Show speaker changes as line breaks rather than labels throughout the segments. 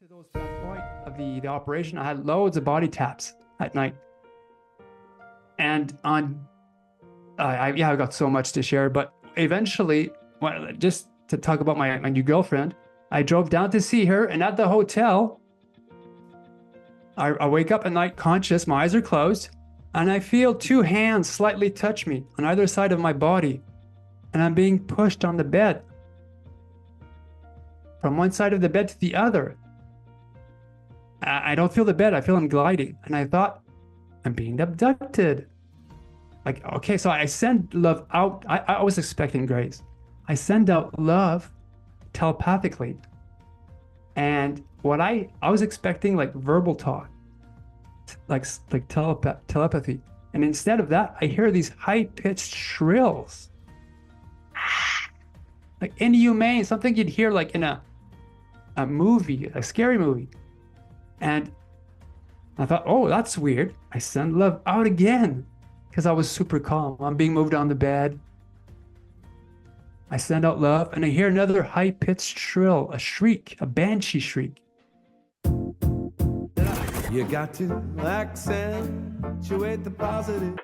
To that point of the operation, I had loads of body taps at night. And I got so much to share, but eventually, just to talk about my new girlfriend, I drove down to see her, and at the hotel, I wake up at night conscious, my eyes are closed, and I feel two hands slightly touch me on either side of my body, and I'm being pushed on the bed from one side of the bed to the other. I don't feel the bed, I feel him gliding, and I thought, I'm being abducted. Like, okay, so I send love out. I was expecting grace. I send out love telepathically. And what I was expecting, like verbal talk, like telepathy. And instead of that, I hear these high-pitched shrills. Like inhumane, something you'd hear like in a movie, a scary movie. And I thought, oh, that's weird. I send love out again because I was super calm. I'm being moved on the bed. I send out love and I hear another high-pitched shrill, a shriek, a banshee shriek.
You got to accentuate the positive.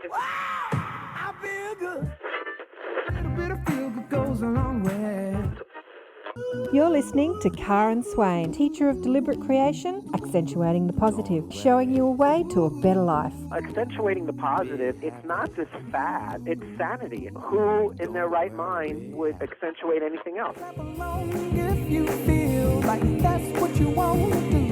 Wow, I feel good. A little bit of feel good goes a long way.
You're listening to Karen Swain, teacher of deliberate creation, accentuating the positive, showing you a way to a better life.
Accentuating the positive, it's not just fad, it's sanity. Who in their right mind would accentuate anything else?
If you feel like that's what you want to do.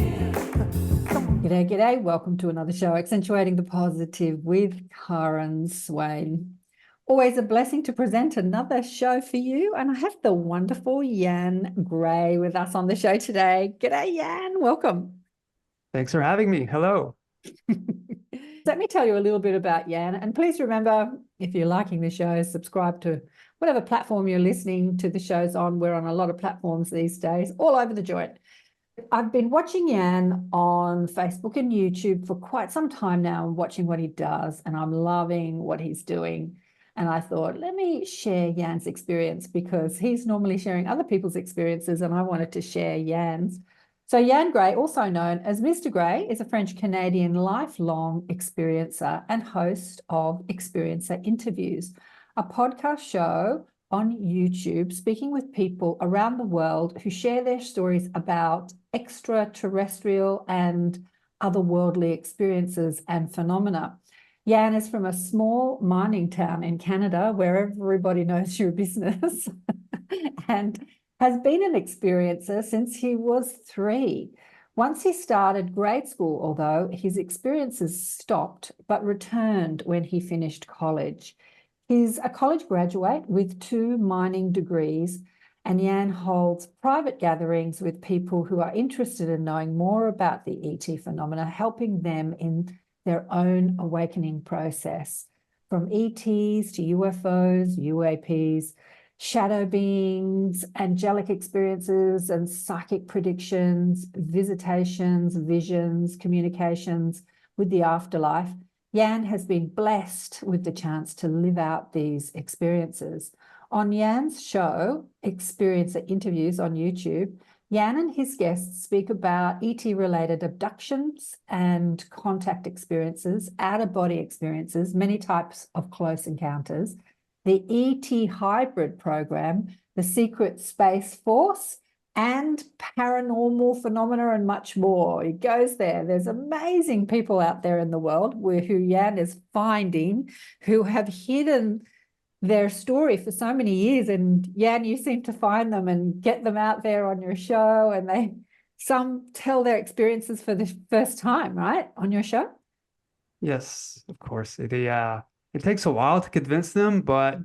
G'day, g'day. Welcome to another show, Accentuating the Positive with Karen Swain. Always a blessing to present another show for you. And I have the wonderful Jan Gray with us on the show today. G'day, Jan. Welcome.
Thanks for having me. Hello.
Let me tell you a little bit about Jan. And please remember, if you're liking the show, subscribe to whatever platform you're listening to the shows on. We're on a lot of platforms these days, all over the joint. I've been watching Jan on Facebook and YouTube for quite some time now and watching what he does, and I'm loving what he's doing. And I thought, let me share Jan's experience because he's normally sharing other people's experiences and I wanted to share Jan's. So Jan Gray, also known as Mr. Gray, is a French-Canadian lifelong experiencer and host of Experiencer Interviews, a podcast show on YouTube speaking with people around the world who share their stories about extraterrestrial and otherworldly experiences and phenomena. Jan is from a small mining town in Canada where everybody knows your business and has been an experiencer since he was 3. Once he started grade school, although his experiences stopped but returned when he finished college. He's a college graduate with 2 mining degrees, and Jan holds private gatherings with people who are interested in knowing more about the ET phenomena, helping them in their own awakening process, from ETs to UFOs, UAPs, shadow beings, angelic experiences and psychic predictions, visitations, visions, communications with the afterlife. Jan has been blessed with the chance to live out these experiences. On Jan's show, Experiencer Interviews on YouTube, Jan and his guests speak about ET-related abductions and contact experiences, out-of-body experiences, many types of close encounters, the ET hybrid program, the secret space force, and paranormal phenomena and much more. He goes there. There's amazing people out there in the world who Jan is finding who have hidden their story for so many years, and Jan, you seem to find them and get them out there on your show, and some tell their experiences for the first time, right, on your show?
Yes, of course. It takes a while to convince them, but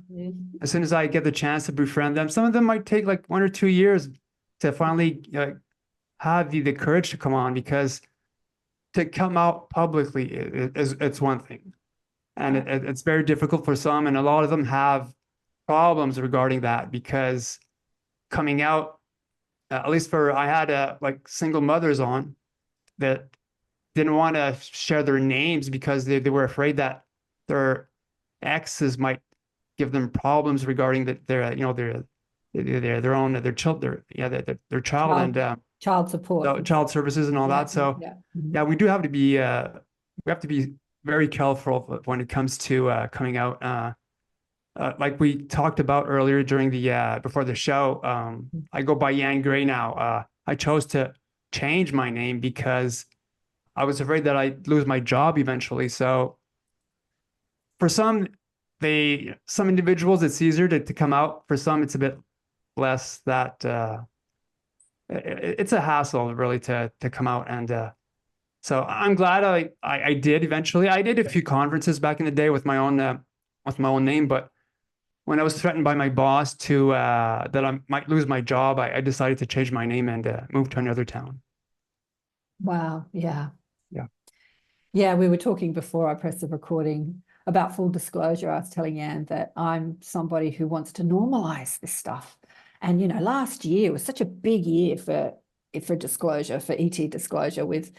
as soon as I get the chance to befriend them, some of them might take like 1 or 2 years to finally have the courage to come on, because to come out publicly it's one thing. And it's very difficult for some, and a lot of them have problems regarding that, because coming out, at least I had like single mothers on that didn't want to share their names because they were afraid that their exes might give them problems regarding their child, and
child support.
child services and all
Yeah,
that. So
yeah. Mhm.
yeah, we do have to be we have to be very careful when it comes to coming out. Like we talked about earlier during the before the show, I go by Yan Gray now. I chose to change my name because I was afraid that I'd lose my job eventually. So for some individuals it's easier to come out. For some it's a bit less that it's a hassle really to come out. And so I'm glad I did eventually. I did a few conferences back in the day with my own name, but when I was threatened by my boss to that I might lose my job, I decided to change my name and move to another town.
Wow. Yeah.
Yeah.
Yeah. We were talking before I pressed the recording about full disclosure. I was telling Anne that I'm somebody who wants to normalize this stuff. And, last year was such a big year for disclosure, for ET disclosure with,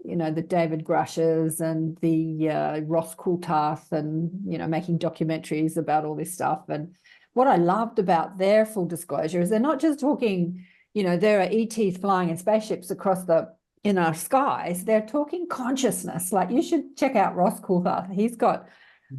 the David Grushes and the Ross Coulthard and, making documentaries about all this stuff. And what I loved about their full disclosure is they're not just talking, there are ETs flying in spaceships in our skies. They're talking consciousness. Like, you should check out Ross Coulthard. He's got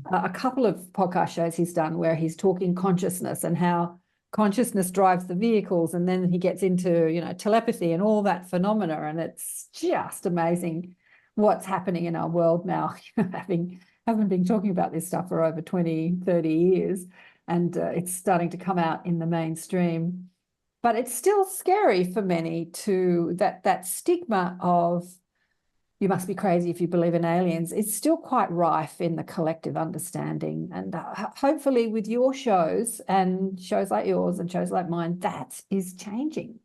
a couple of podcast shows he's done where he's talking consciousness and how consciousness drives the vehicles, and then he gets into telepathy and all that phenomena, and it's just amazing what's happening in our world now. having been talking about this stuff for over 20-30 years, and it's starting to come out in the mainstream, but it's still scary for many to that stigma of you must be crazy if you believe in aliens. It's still quite rife in the collective understanding. And hopefully with your shows and shows like yours and shows like mine, that is changing.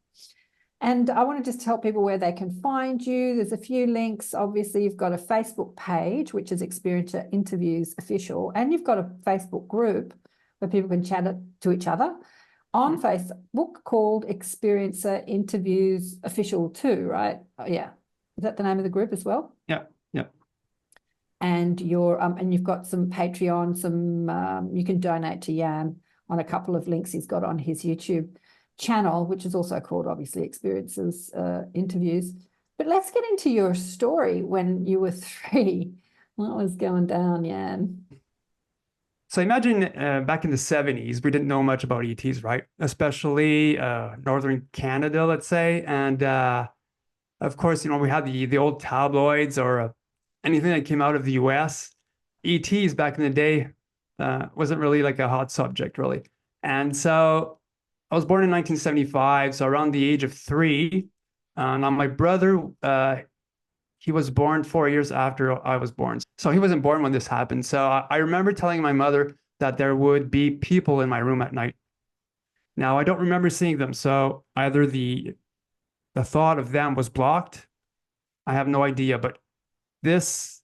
And I want to just tell people where they can find you. There's a few links. Obviously, you've got a Facebook page, which is Experiencer Interviews Official, and you've got a Facebook group where people can chat to each other on Facebook called Experiencer Interviews Official too, right? Oh, yeah. Is that the name of the group as well?
Yeah, yeah.
And you've got some Patreon, you can donate to Jan on a couple of links he's got on his YouTube channel, which is also called obviously Experiences Interviews. But let's get into your story when you were 3. What was going down, Jan?
So imagine back in the 70s, we didn't know much about ETs, right? Especially northern Canada, let's say, and of course, we had the old tabloids or anything that came out of the US. ETs back in the day wasn't really like a hot subject, really. And so I was born in 1975, so around the age of 3. Now my brother, he was born 4 years after I was born. So he wasn't born when this happened. So I remember telling my mother that there would be people in my room at night. Now, I don't remember seeing them. So either the thought of them was blocked. I have no idea, but this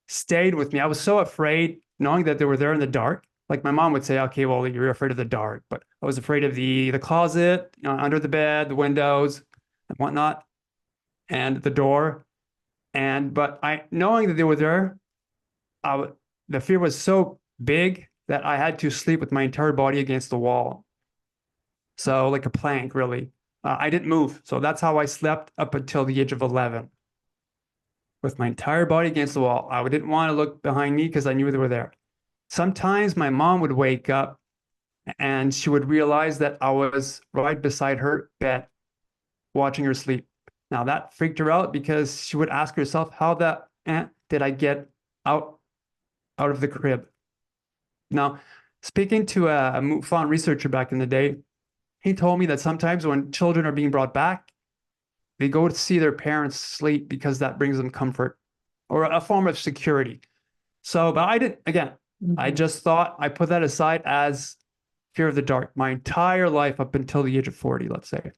stayed with me. I was so afraid knowing that they were there in the dark. Like my mom would say, okay, well, you're afraid of the dark, but I was afraid of the closet, under the bed, the windows and whatnot, and the door. But knowing that they were there, the fear was so big that I had to sleep with my entire body against the wall. So like a plank, really. I didn't move. So that's how I slept up until the age of 11. With my entire body against the wall. I didn't want to look behind me because I knew they were there. Sometimes my mom would wake up and she would realize that I was right beside her bed, watching her sleep. Now that freaked her out because she would ask herself, how the did I get out of the crib? Now, speaking to a MUFON researcher back in the day, he told me that sometimes when children are being brought back, they go to see their parents sleep because that brings them comfort or a form of security. So, but I didn't, again, I just thought I put that aside as fear of the dark my entire life up until the age of 40, let's say.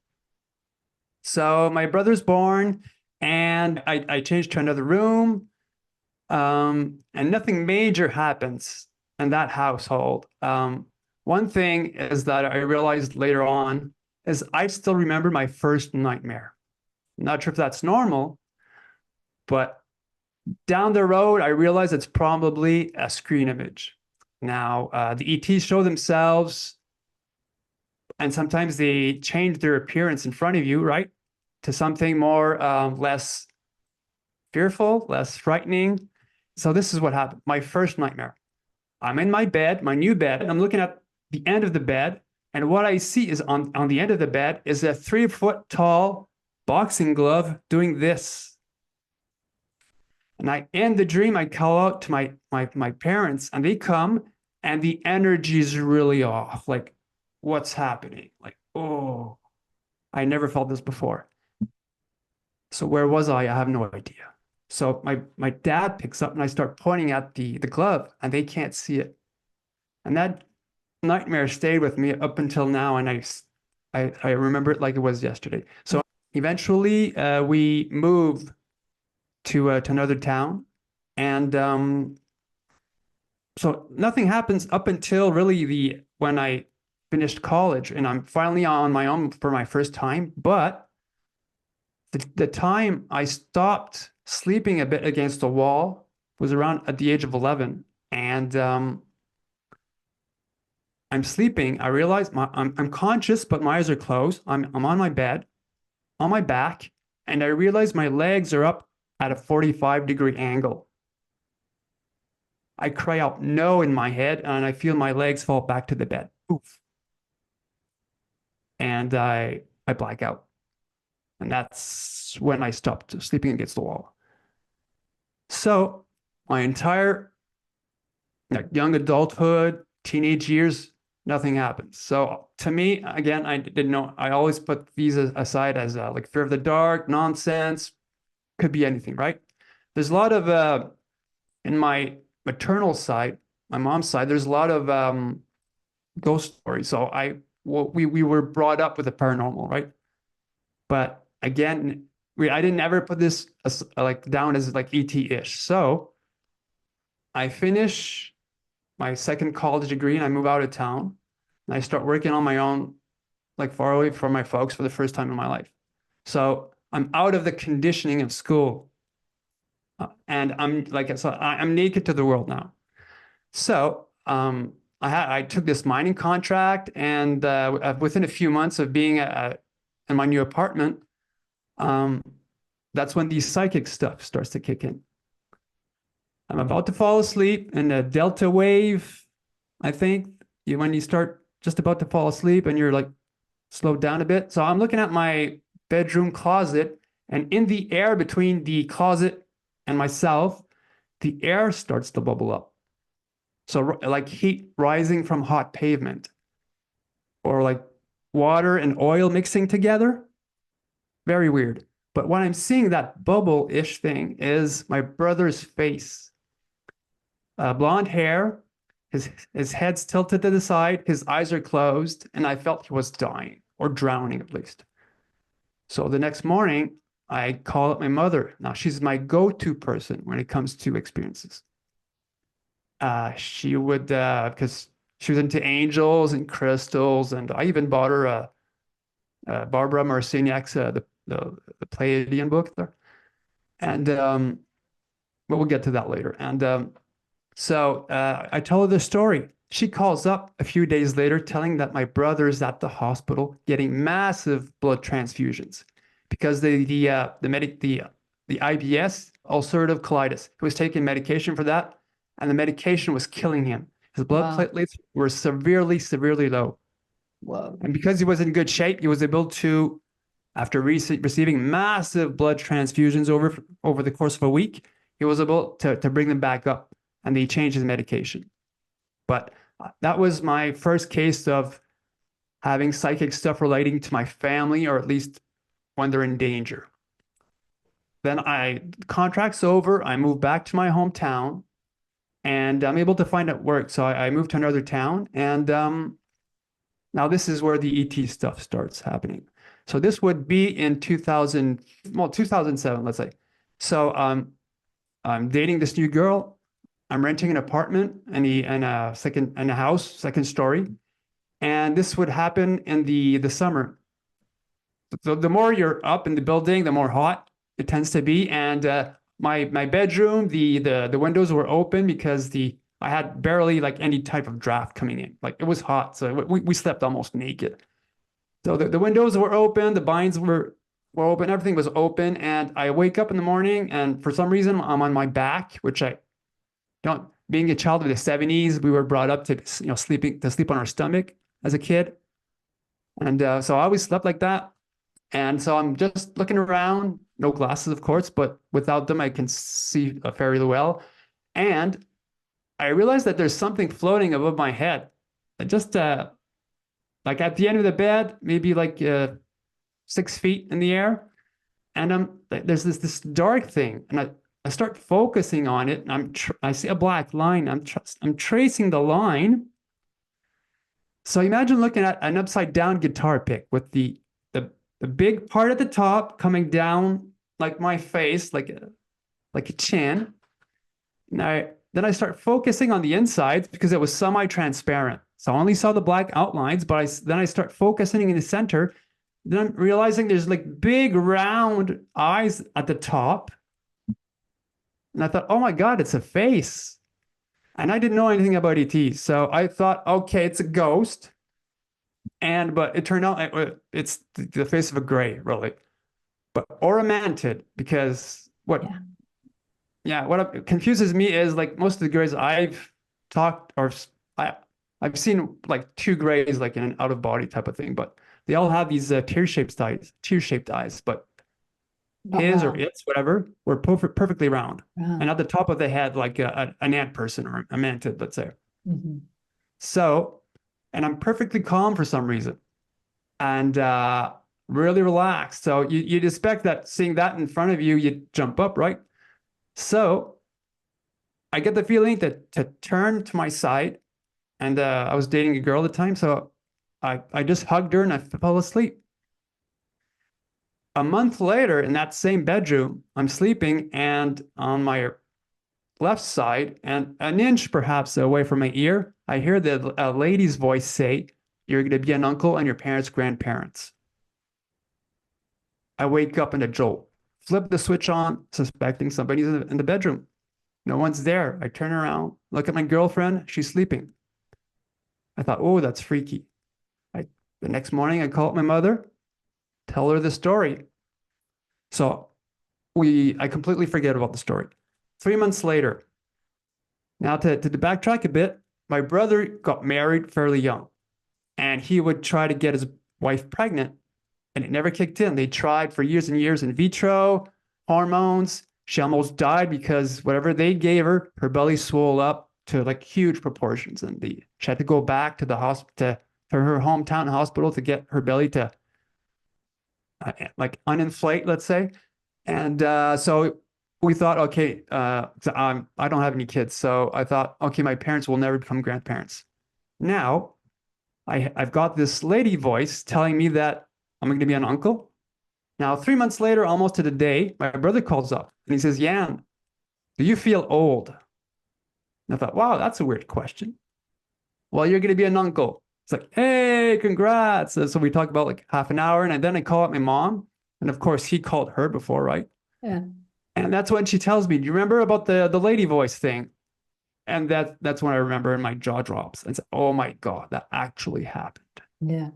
So my brother's born and I changed to another room and nothing major happens in that household. One thing is that I realized later on is I still remember my first nightmare. I'm not sure if that's normal, but down the road, I realized it's probably a screen image. Now, the ETs show themselves, and sometimes they change their appearance in front of you, right? to something more less fearful, less frightening. So this is what happened. My first nightmare. I'm in my bed, my new bed, and I'm looking at the end of the bed. And what I see is on the end of the bed is a 3-foot tall boxing glove doing this. And I end the dream, I call out to my parents, and they come, and the energy is really off. Like, what's happening? Like, oh, I never felt this before. So where was I? I have no idea. So my dad picks up and I start pointing at the glove and they can't see it. And that nightmare stayed with me up until now. And I remember it like it was yesterday. So eventually we moved to another town. And so nothing happens up until really when I finished college and I'm finally on my own for my first time. But the time I stopped sleeping a bit against the wall was around at the age of 11. And I'm sleeping. I realize I'm conscious, but my eyes are closed. I'm on my bed, on my back, and I realize my legs are up at a 45-degree angle. I cry out no in my head, and I feel my legs fall back to the bed. Oof. And I black out. And that's when I stopped sleeping against the wall. So my entire young adulthood, teenage years, nothing happened. So to me, again, I didn't know. I always put these aside as like fear of the dark, nonsense, could be anything, right? There's a lot of, in my maternal side, my mom's side, there's a lot of ghost stories. So we were brought up with the paranormal, right? But again, I didn't ever put this like down as like ET-ish. So I finish my second college degree and I move out of town and I start working on my own, like far away from my folks for the first time in my life. So I'm out of the conditioning of school and I'm naked to the world now. So I took this mining contract and within a few months of being in my new apartment, that's when the psychic stuff starts to kick in. I'm about to fall asleep in a delta wave, I think, when you start just about to fall asleep and you're like slowed down a bit. So I'm looking at my bedroom closet, and in the air between the closet and myself, the air starts to bubble up. So like heat rising from hot pavement, or like water and oil mixing together. Very weird. But when I'm seeing that bubble-ish thing is my brother's face. Blonde hair, his head's tilted to the side, his eyes are closed, and I felt he was dying or drowning at least. So the next morning, I call up my mother. Now she's my go-to person when it comes to experiences. She would, because she was into angels and crystals, and I even bought her Barbara Marciniak's the Pleiadian book there. And but we'll get to that later. And so I tell her the story. She calls up a few days later telling that my brother's at the hospital getting massive blood transfusions because the IBS, ulcerative colitis, he was taking medication for that, and the medication was killing him. His blood platelets were severely low.
Whoa.
And because he was in good shape, he was able to, after receiving massive blood transfusions over the course of a week, he was able to bring them back up, and they changed his medication. But that was my first case of having psychic stuff relating to my family, or at least when they're in danger. Then contract's over, I moved back to my hometown, and I'm able to find out work. So I moved to another town, and now this is where the ET stuff starts happening. So this would be in 2007, let's say. So I'm dating this new girl. I'm renting an apartment in a house, second story. And this would happen in the summer. The more you're up in the building, the more hot it tends to be. And my bedroom, the windows were open because I had barely like any type of draft coming in. Like it was hot, so we slept almost naked. So the windows were open, the blinds were were open, everything was open, and I wake up in the morning, and for some reason I'm on my back, which I don't. Being a child of the 70s, we were brought up to sleep on our stomach as a kid, and so I always slept like that. And so I'm just looking around, no glasses, of course, but without them I can see fairly well. And I realized that there's something floating above my head, just like at the end of the bed, maybe like 6 feet in the air. And there's this dark thing, and I start focusing on it, and I see a black line. I'm tracing the line. So imagine looking at an upside down guitar pick with the big part at the top coming down like my face, like a chin. And then I start focusing on the insides because it was semi-transparent. So I only saw the black outlines, but then I start focusing in the center. Then I'm realizing there's like big round eyes at the top. And I thought, oh my God, it's a face. And I didn't know anything about ETs. So I thought, okay, it's a ghost. But it turned out it's the face of a gray, really. Or a mantid, because what confuses me is like most of the grays I've talked or I've seen like two grays like in an out of body type of thing, but they all have these tear-shaped eyes, but his or its, whatever, were perfectly round.
Wow.
And at the top of the head, like an ant person or a mantid, let's say.
Mm-hmm.
So, and I'm perfectly calm for some reason and really relaxed. So you'd expect that seeing that in front of you, you'd jump up, right? So I get the feeling to turn to my side, and I was dating a girl at the time. So I just hugged her and I fell asleep. A month later, in that same bedroom, I'm sleeping, and on my left side, and an inch perhaps away from my ear, I hear a lady's voice say, "You're going to be an uncle and your parents' grandparents." I wake up in a jolt, flip the switch on, suspecting somebody's in the bedroom. No one's there. I turn around, look at my girlfriend. She's sleeping. I thought, oh, that's freaky. The next morning, I call up my mother, tell her the story. So I completely forget about the story. 3 months later, now to backtrack a bit, my brother got married fairly young, and he would try to get his wife pregnant, and it never kicked in. They tried for years and years in vitro, hormones. She almost died because whatever they gave her, her belly swelled up to like huge proportions, and she had to go back to the hospital, to her hometown hospital, to get her belly to like uninflate, let's say. And so we thought, okay, I don't have any kids, so I thought, okay, my parents will never become grandparents. Now, I've got this lady voice telling me that I'm going to be an uncle. Now, 3 months later, almost to the day, my brother calls up and he says, "Jan, do you feel old?" And I thought, wow, that's a weird question. "Well, you're going to be an uncle." It's like, hey, congrats. So we talk about like half an hour, and then I call up my mom. And of course, he called her before, right?
Yeah.
And that's when she tells me, "Do you remember about the lady voice thing?" And that's when I remember, and my jaw drops. And it's, oh my God, that actually happened.
Yeah.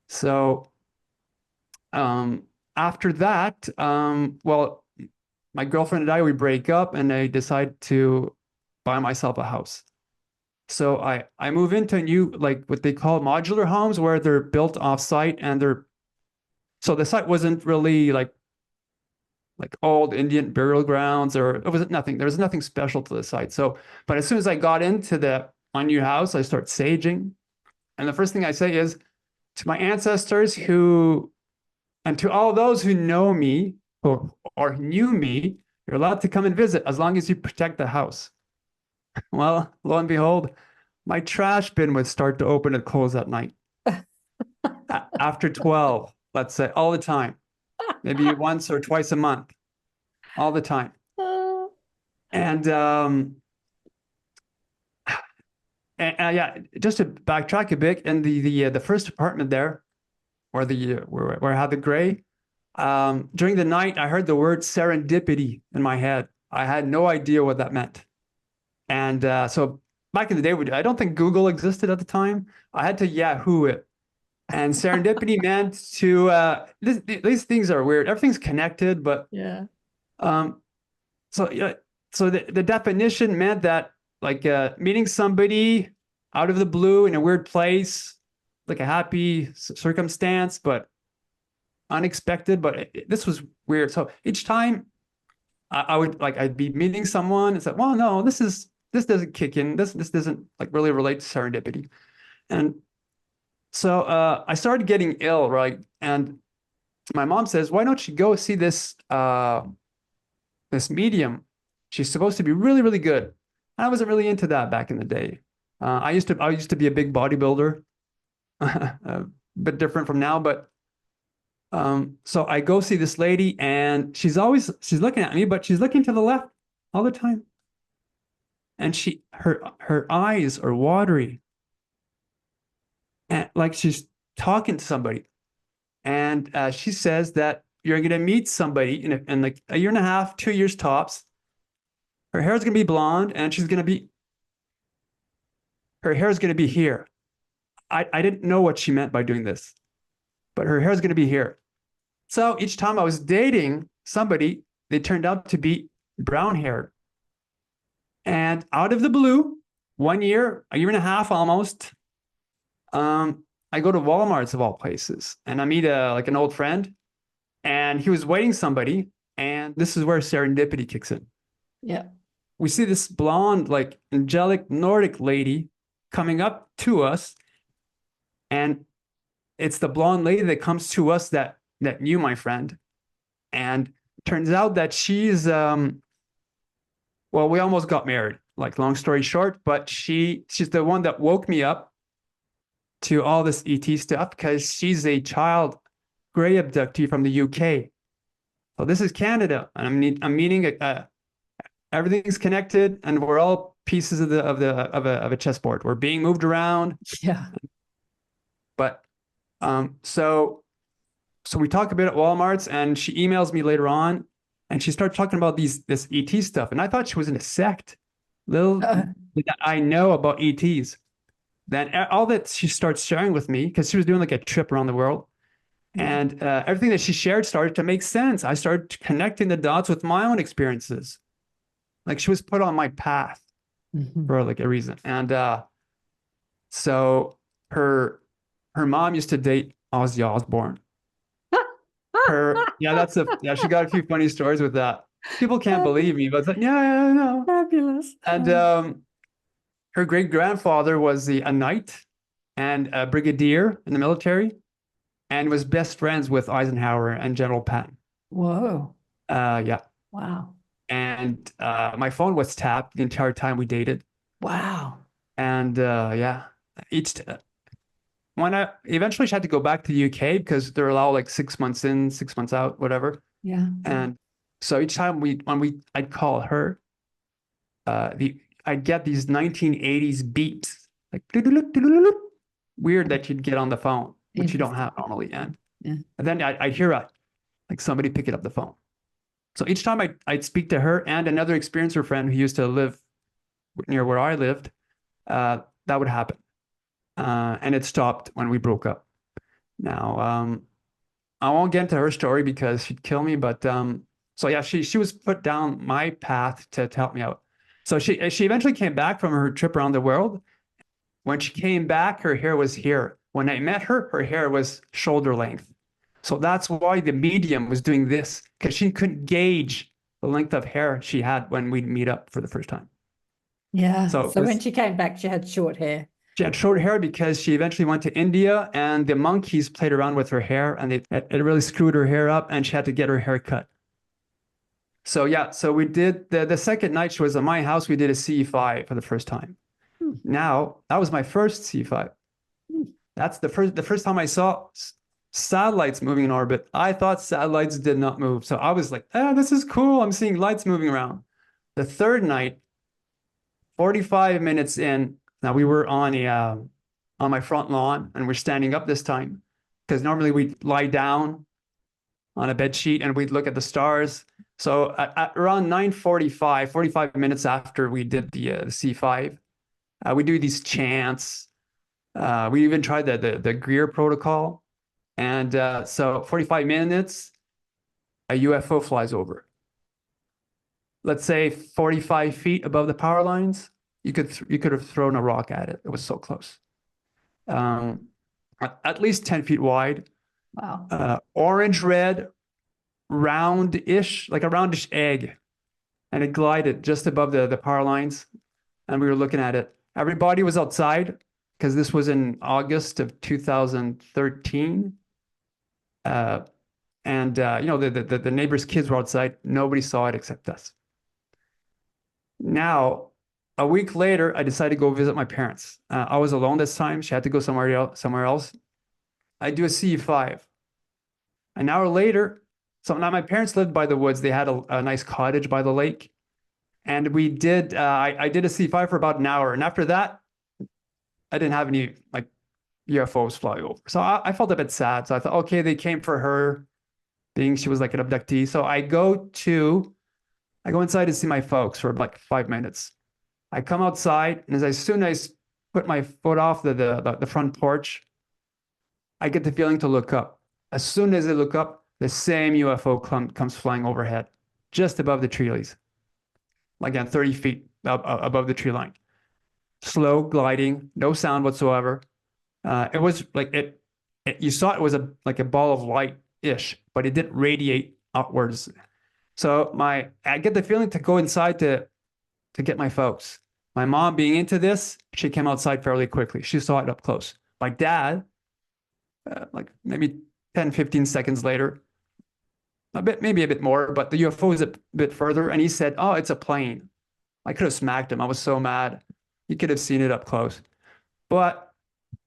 So after that, well, my girlfriend and I, we break up, and I decide to buy myself a house. So I move into a new, like what they call modular homes, where they're built off site, and so the site wasn't really like old Indian burial grounds, or it was nothing. There was nothing special to the site. So, but as soon as I got into my new house, I start saging. And the first thing I say is to my ancestors and to all those who know me or knew me, you're allowed to come and visit as long as you protect the house. Well, lo and behold, my trash bin would start to open and close at night. After 12, let's say, all the time. Maybe once or twice a month, all the time. And yeah, just to backtrack a bit, in the first apartment there, where I had the gray, during the night, I heard the word serendipity in my head. I had no idea what that meant. And so back in the day, I don't think Google existed at the time. I had to Yahoo it. And serendipity meant to these things are weird. Everything's connected, but
Yeah.
so yeah, so the definition meant that like meeting somebody out of the blue in a weird place, like a happy circumstance, but unexpected. But this was weird. So each time I would like I'd be meeting someone and say, well, no, this doesn't kick in. This doesn't like really relate to serendipity. And so I started getting ill, right? And my mom says, why don't you go see this this medium? She's supposed to be really, really good. And I wasn't really into that back in the day. I used to be a big bodybuilder, a bit different from now, but so I go see this lady and she's looking at me, but she's looking to the left all the time. And her eyes are watery. And like she's talking to somebody. And she says that you're going to meet somebody in like a year and a half, 2 years tops. Her hair is going to be blonde and her hair is going to be here. I didn't know what she meant by doing this, but her hair is going to be here. So each time I was dating somebody, they turned out to be brown haired. And out of the blue, a year and a half almost, I go to Walmart's of all places, and I meet like an old friend, and he was waiting somebody, and this is where serendipity kicks in.
Yeah.
We see this blonde, like angelic Nordic lady coming up to us, and it's the blonde lady that comes to us that knew my friend, and turns out that she's well, we almost got married. Like long story short, but she's the one that woke me up to all this ET stuff because she's a child gray abductee from the UK. So this is Canada, and I'm meeting everything's connected, and we're all pieces of a chessboard. We're being moved around.
Yeah.
But so we talk a bit at Walmart's, and she emails me later on, and she started talking about this ET stuff, and I thought she was in a sect. Little did I know about ETs. Then all that she starts sharing with me, because she was doing like a trip around the world, and everything that she shared started to make sense. I started connecting the dots with my own experiences. Like she was put on my path for like a reason. And so her mom used to date Ozzy Osbourne. She got a few funny stories with that. People can't believe me, but it's like, yeah, no.
Fabulous.
And her great grandfather was a knight and a brigadier in the military, and was best friends with Eisenhower and General Patton.
Whoa.
Yeah.
Wow.
And my phone was tapped the entire time we dated.
Wow.
And yeah, when I eventually she had to go back to the UK because they're allowed like 6 months in, 6 months out, whatever.
Yeah.
And so each time I'd call her, I'd get these 1980s beeps, like weird that you'd get on the phone, which you don't have normally. And then I'd hear like somebody picking up the phone. So each time I'd speak to her and another experiencer friend who used to live near where I lived, that would happen. And it stopped when we broke up. Now, I won't get into her story because she'd kill me, but so yeah, she was put down my path to help me out. So she eventually came back from her trip around the world. When she came back, her hair was here. When I met her, her hair was shoulder length. So that's why the medium was doing this, because she couldn't gauge the length of hair she had when we'd meet up for the first time.
Yeah. So when she came back, she had short hair.
She had short hair because she eventually went to India, and the monkeys played around with her hair, and it really screwed her hair up, and she had to get her hair cut. So yeah, so we did the second night she was at my house, we did a C5 for the first time. Now, that was my first C5. That's the first time I saw satellites moving in orbit. I thought satellites did not move. So I was like, this is cool. I'm seeing lights moving around. The third night, 45 minutes in, now we were on my front lawn, and we're standing up this time because normally we'd lie down on a bed sheet and we'd look at the stars. So at around 9:45, 45 minutes after we did the C5, we do these chants. We even tried the Greer protocol. And so 45 minutes, a UFO flies over. Let's say 45 feet above the power lines, you could have thrown a rock at it. It was so close. At least 10 feet wide,
Wow.
orange red, roundish, like a roundish egg. And it glided just above the power lines. And we were looking at it. Everybody was outside because this was in August of 2013. The neighbors' kids were outside. Nobody saw it except us. Now, a week later, I decided to go visit my parents. I was alone this time. She had to go somewhere else. I do a CE5. An hour later, so now my parents lived by the woods. They had a nice cottage by the lake. And we did, I did a C5 for about an hour. And after that, I didn't have any like UFOs fly over. So I felt a bit sad. So I thought, okay, they came for her, being she was like an abductee. So I go inside to see my folks for like 5 minutes. I come outside, and as soon as I put my foot off the front porch, I get the feeling to look up. As soon as I look up, the same UFO comes flying overhead, just above the tree leaves. Again, 30 feet above the tree line. Slow gliding, no sound whatsoever. It was like you saw it was like a ball of light-ish, but it didn't radiate outwards. So I get the feeling to go inside to get my folks. My mom being into this, she came outside fairly quickly. She saw it up close. My dad, like maybe 10, 15 seconds later, maybe a bit more, but the UFO is a bit further, and he said, "Oh, it's a plane." I could have smacked him. I was so mad. You could have seen it up close. But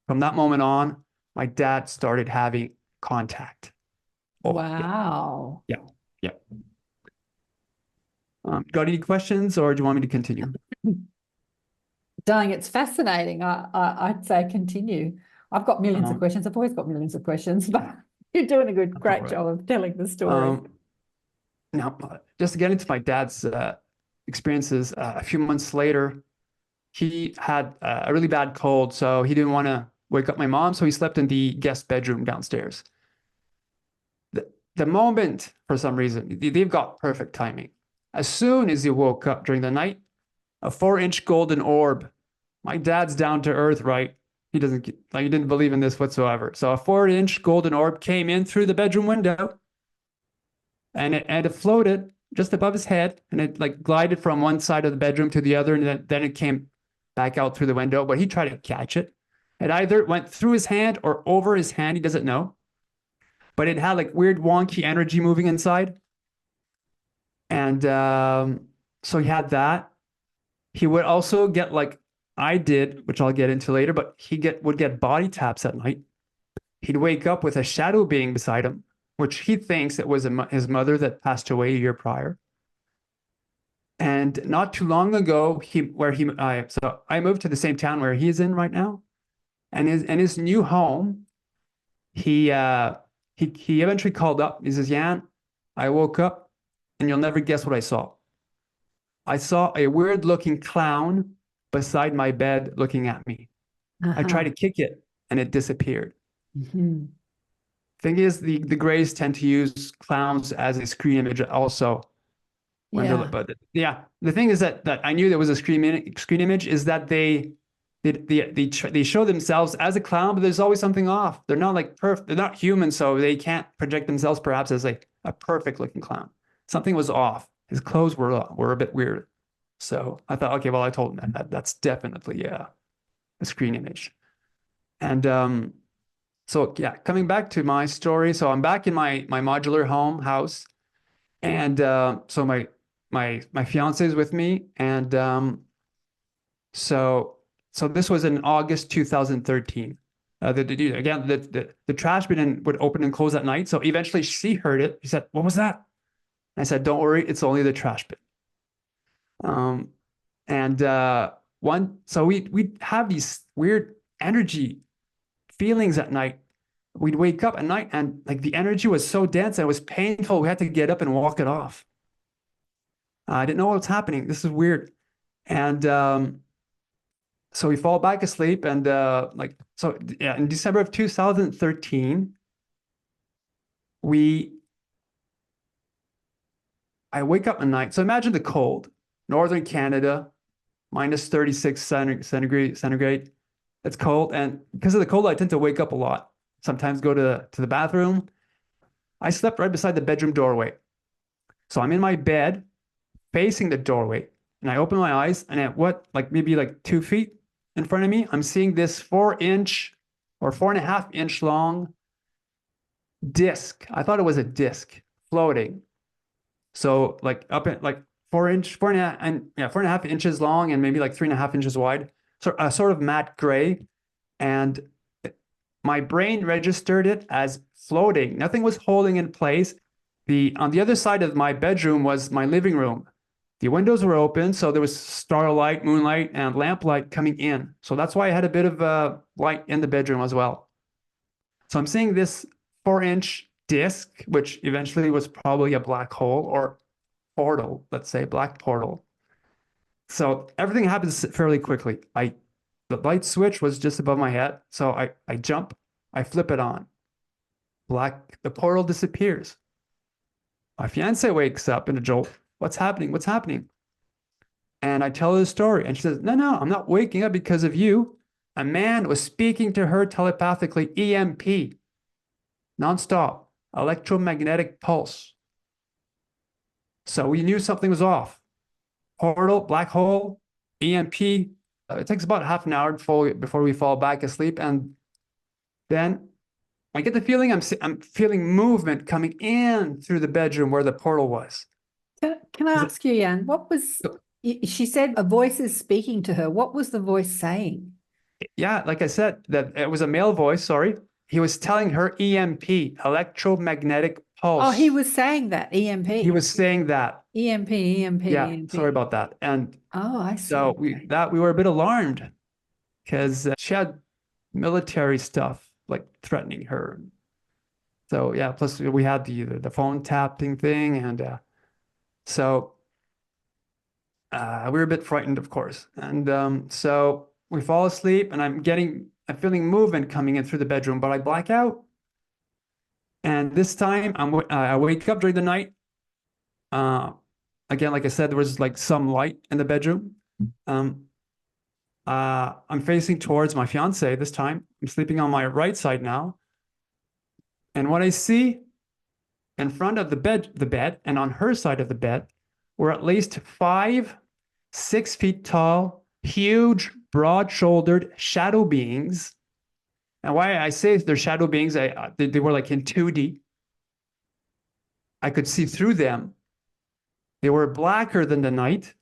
from that moment on, my dad started having contact. Oh,
Wow.
Yeah. Got any questions, or do you want me to continue?
Darling, it's fascinating. I'd say continue. I've got millions of questions. I've always got millions of questions, but you're doing a great job of telling the story.
Now, just to get into my dad's experiences, a few months later, he had a really bad cold, so he didn't want to wake up my mom, so he slept in the guest bedroom downstairs. The moment, for some reason, they've got perfect timing. As soon as he woke up during the night, a 4-inch golden orb. My dad's down to earth, right? He didn't believe in this whatsoever. So a 4-inch golden orb came in through the bedroom window, and it floated just above his head, and it like glided from one side of the bedroom to the other, and then it came back out through the window. But he tried to catch it. It either went through his hand or over his hand. He doesn't know. But it had like weird wonky energy moving inside. And so he had that. He would also get like I did, which I'll get into later, but would get body taps at night. He'd wake up with a shadow being beside him, which he thinks it was his mother that passed away a year prior. And not too long ago, so I moved to the same town where he is in right now, and his new home, he eventually called up. He says, "Jan, I woke up, and you'll never guess what I saw. I saw a weird-looking clown beside my bed looking at me. I tried to kick it, and it disappeared."
Mm-hmm.
Thing is, the Greys tend to use clowns as a screen image also. But yeah, the thing is that I knew there was a screen image is that they show themselves as a clown, but there's always something off. They're not like perfect. They're not human, so they can't project themselves perhaps as like a perfect looking clown. Something was off. His clothes were a bit weird. So I thought, okay, well, I told him that's definitely a screen image. And so yeah, coming back to my story. So I'm back in my modular house, and so my fiance is with me, and so this was in August 2013. The trash bin would open and close at night. So eventually she heard it. She said, "What was that?" I said, "Don't worry, it's only the trash bin." So we'd have these weird energy feelings at night. We'd wake up at night, and like the energy was so dense and it was painful. We had to get up and walk it off. I didn't know what was happening. This is weird. And so we fall back asleep, and So yeah, in December of 2013, I wake up at night. So imagine the cold, northern Canada, minus 36 centigrade. It's cold. And because of the cold, I tend to wake up a lot. Sometimes go to the bathroom. I slept right beside the bedroom doorway. So I'm in my bed facing the doorway. And I open my eyes, and at maybe like 2 feet in front of me, I'm seeing this 4-inch or 4.5-inch long disc. I thought it was a disc floating. So like up at like 4-inch, 4.5 inches long and maybe like 3.5 inches wide. So a sort of matte gray. And my brain registered it as floating. Nothing was holding in place. On the other side of my bedroom was my living room. The windows were open, so there was starlight, moonlight, and lamplight coming in. So that's why I had a bit of light in the bedroom as well. So I'm seeing this 4-inch disc, which eventually was probably a black hole or portal, let's say black portal. So everything happens fairly quickly. The light switch was just above my head, so I jump, I flip it on. The portal disappears. My fiance wakes up in a jolt. What's happening? What's happening? And I tell her the story, and she says, no, I'm not waking up because of you. A man was speaking to her telepathically, EMP, nonstop, electromagnetic pulse. So we knew something was off. Portal, black hole, EMP. It takes about half an hour before we fall back asleep. And then I get the feeling I'm feeling movement coming in through the bedroom where the portal was.
Can I ask you, Jan, she said a voice is speaking to her. What was the voice saying?
Yeah, like I said, that it was a male voice, sorry. He was telling her EMP, electromagnetic pulse.
Oh, he was saying that, EMP.
He was saying that.
EMP.
Yeah,
EMP.
sorry about that. And
I see.
so we were a bit alarmed because she had military stuff like threatening her. So yeah, plus we had the phone tapping thing, and so we were a bit frightened, of course. And so we fall asleep, and I'm feeling movement coming in through the bedroom, but I black out. And this time I wake up during the night. Again, like I said, there was like some light in the bedroom. I'm facing towards my fiance this time. I'm sleeping on my right side now. And what I see in front of the bed and on her side of the bed were at least 5 6 feet tall, huge, broad-shouldered shadow beings. And why I say they're shadow beings, they were like in 2D. I could see through them. They were blacker than the night.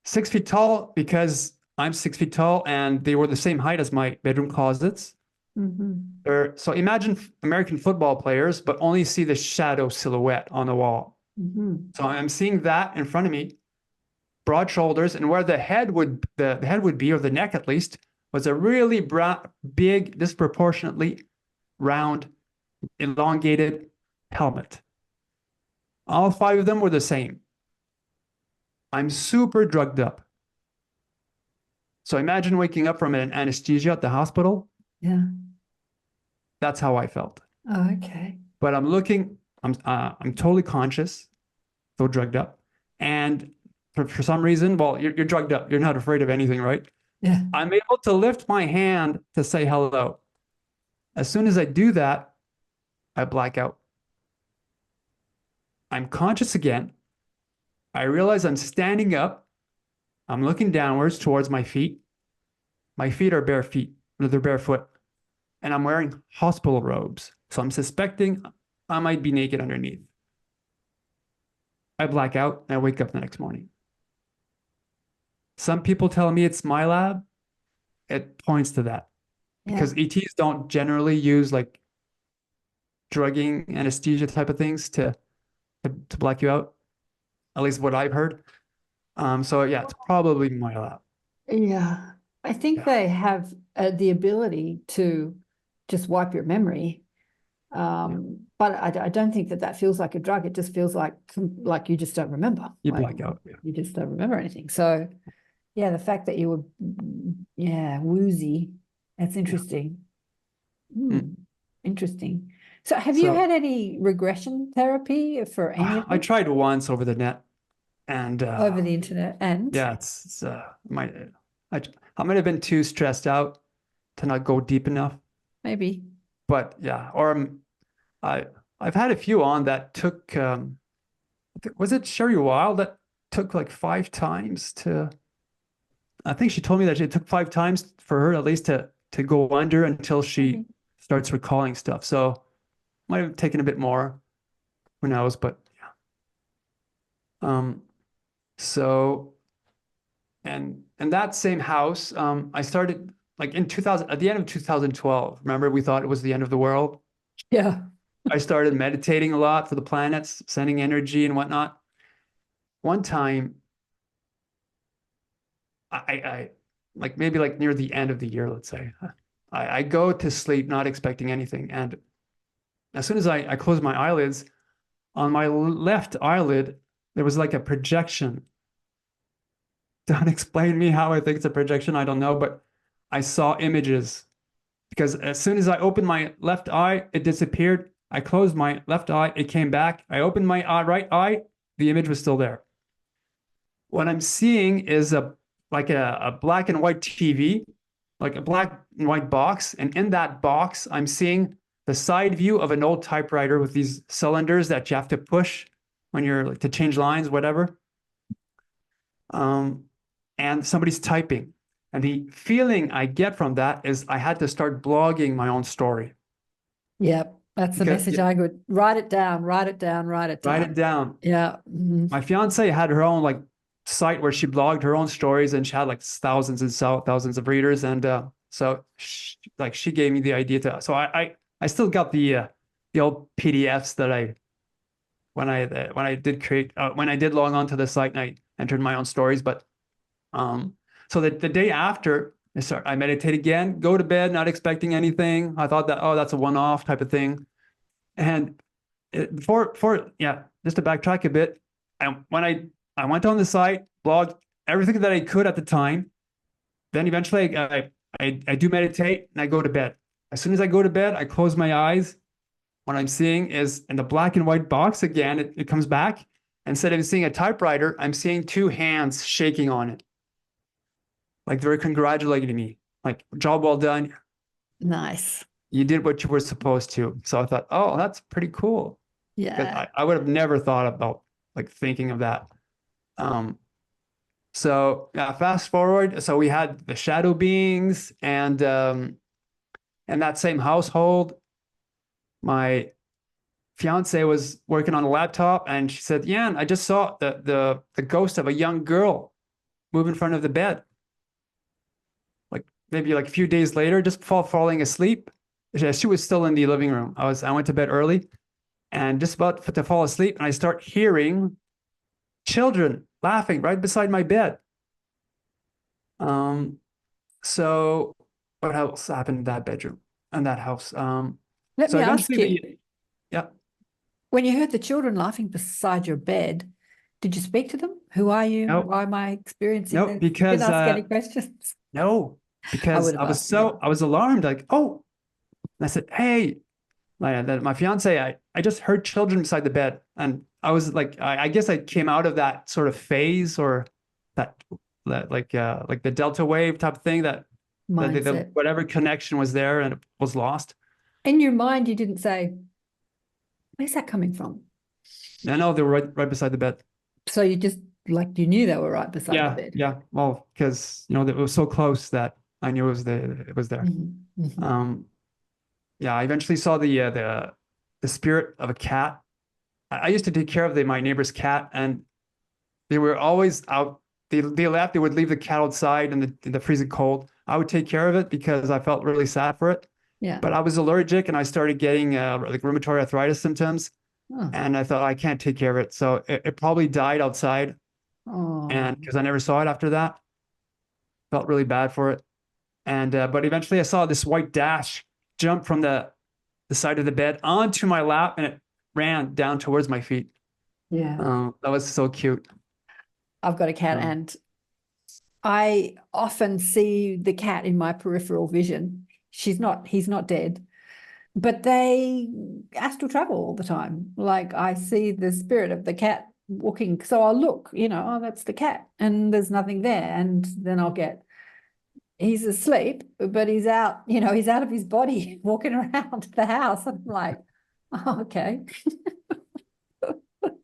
6 feet tall because I'm 6 feet tall, and they were the same height as my bedroom closets.
Mm-hmm.
So imagine American football players, but only see the shadow silhouette on the wall.
Mm-hmm.
So I'm seeing that in front of me, broad shoulders, and where the head would be, or the neck at least, was a really big, disproportionately round, elongated helmet. All 5 of them were the same. I'm super drugged up. So imagine waking up from an anesthesia at the hospital.
Yeah.
That's how I felt.
Oh, okay.
But I'm totally conscious, so drugged up. And for some reason, well, you're drugged up. You're not afraid of anything, right?
Yeah.
I'm able to lift my hand to say hello. As soon as I do that, I black out. I'm conscious again. I realize I'm standing up. I'm looking downwards towards my feet. My feet are bare feet. They're barefoot. And I'm wearing hospital robes. So I'm suspecting I might be naked underneath. I black out and I wake up the next morning. Some people tell me it's my lab. It points to that. Because ETs don't generally use like drugging, anesthesia type of things to black you out. At least what I've heard. So yeah, it's probably my lab.
Yeah. I think they have the ability to just wipe your memory. But I don't think that feels like a drug. It just feels like you just don't remember.
You black out. Yeah.
You just don't remember anything. So yeah, the fact that you were, woozy That's interesting. Hmm. Interesting. So have you
So
had any regression therapy for any of
I
them
tried once over the net, and
over the internet? And
yeah, it's I I might have been too stressed out to not go deep enough.
maybe.
But yeah, or I I've had a few on that took was it Sherry Wild that took like 5 times to, I think she told me that it took 5 times for her at least to go under until she
Maybe.
starts recalling stuff. So might have taken a bit more, who knows, but yeah. So and that same house, I started like in 2000, at the end of 2012. Remember, we thought it was the end of the world.
Yeah.
I started meditating a lot for the planets, sending energy and whatnot. One time, I like maybe like near the end of the year, let's say, I go to sleep not expecting anything. And as soon as I close my eyelids, on my left eyelid, there was like a projection. Don't explain to me how I think it's a projection. I don't know, but I saw images because as soon as I opened my left eye, it disappeared. I closed my left eye, it came back. I opened my right eye, the image was still there. What I'm seeing is like a black and white TV, like a black and white box. And in that box, I'm seeing the side view of an old typewriter with these cylinders that you have to push when you're like, to change lines, whatever. And somebody's typing. And the feeling I get from that is I had to start blogging my own story.
Yep. That's the
Because
message I would write it down, write it down, write it down.
write it down.
Yeah. Mhm.
My fiance had her own like site where she blogged her own stories, and she had like thousands and thousands of readers. And so she gave me the idea to. So I still got the old PDFs that when I did create when I did log on to the site and I entered my own stories. But so the day after I meditate again, go to bed, not expecting anything. I thought that, oh, that's a one-off type of thing. And yeah, just to backtrack a bit, when I went on the site, blogged everything that I could at the time. Then eventually I do meditate and I go to bed. As soon as I go to bed, I close my eyes. What I'm seeing is in the black and white box again, it comes back. Instead of seeing a typewriter, I'm seeing two hands shaking on it. Like they're congratulating me, like job well done.
Nice.
You did what you were supposed to. So I thought, oh, that's pretty cool.
Yeah.
I would have never thought about like thinking of that. So yeah, fast forward. So we had the shadow beings and that same household. My fiance was working on a laptop and she said, "Yeah, I just saw the ghost of a young girl move in front of the bed." Like maybe like a few days later, just falling asleep. She was still in the living room. I went to bed early and just about to fall asleep, and I start hearing children laughing right beside my bed. So what else happened in that bedroom and that house?
Let
So
me ask
eventually
you,
yeah.
when you heard the children laughing beside your bed, did you speak to them? Who are you?
Nope.
Why am I experiencing
Nope,
this?
because
Didn't ask any questions.
no, because
would have
I was
asked you.
I was alarmed, like, oh, and I said, hey, my fiance, I just heard children beside the bed. And I was like, I guess I came out of that sort of phase or that like the delta wave type of thing that
Mindset.
whatever connection was there and it was lost.
In your mind, you didn't say, where's that coming from?
I know they were right beside the bed.
So you just like you knew they were right beside the bed.
Yeah. Well, because it was so close that I knew it was there.
Mhm, mhm.
Yeah, I eventually saw the spirit of a cat. I used to take care of my neighbor's cat, and they were always out. They left. They would leave the cat outside in the freezing cold. I would take care of it because I felt really sad for it.
Yeah.
But I was allergic, and I started getting like rheumatoid arthritis symptoms.
Oh.
And I thought I can't take care of it, so it probably died outside.
Oh.
And because I never saw it after that, felt really bad for it. And but eventually, I saw this white dash jump from the side of the bed onto my lap, and it ran down towards my feet.
Yeah.
That was so cute.
I've got a cat, and I often see the cat in my peripheral vision. he's not dead, but they astral travel all the time. Like I see the spirit of the cat walking, so I'll look, oh, that's the cat, and there's nothing there, and then I'll get, he's asleep, but he's out, he's out of his body walking around the house. I'm like, oh, okay.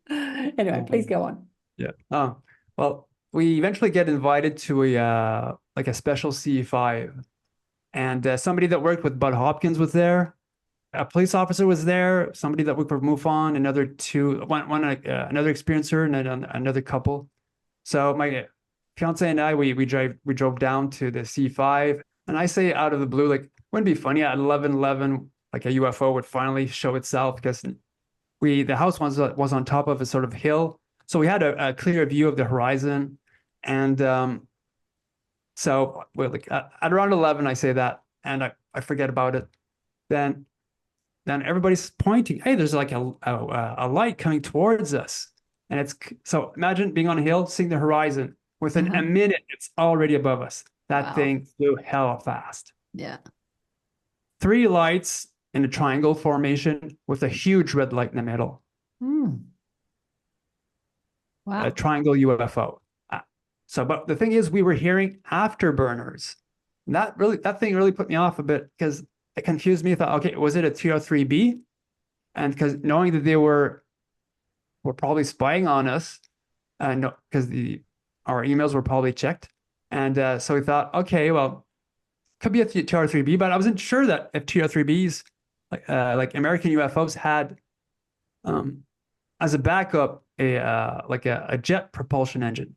Anyway, please go on.
Yeah. Oh, well, we eventually get invited to a like a special CE5, and somebody that worked with Bud Hopkins was there. A police officer was there. Somebody that worked for MUFON. Another another experiencer, and then another couple. So my fiance and I, we drove down to the C5, and I say out of the blue, like, wouldn't it be funny at 11:11, like a UFO would finally show itself, because the house was on top of a sort of hill, so we had a clear view of the horizon, and so we're like at around 11, I say that, and I forget about it. Then everybody's pointing. Hey, there's like a light coming towards us, and so imagine being on a hill, seeing the horizon. Within a minute, it's already above us. That thing flew hella fast.
Yeah.
3 lights in a triangle formation with a huge red light in the middle.
Wow.
A triangle UFO. But the thing is, we were hearing afterburners. That thing really put me off a bit, because it confused me. I thought, okay, was it a TR3B? And because knowing that they were probably spying on us, because our emails were probably checked. And so we thought, okay, well, could be a TR3B, but I wasn't sure that if TR3Bs, like American UFOs, had as a backup a jet propulsion engine.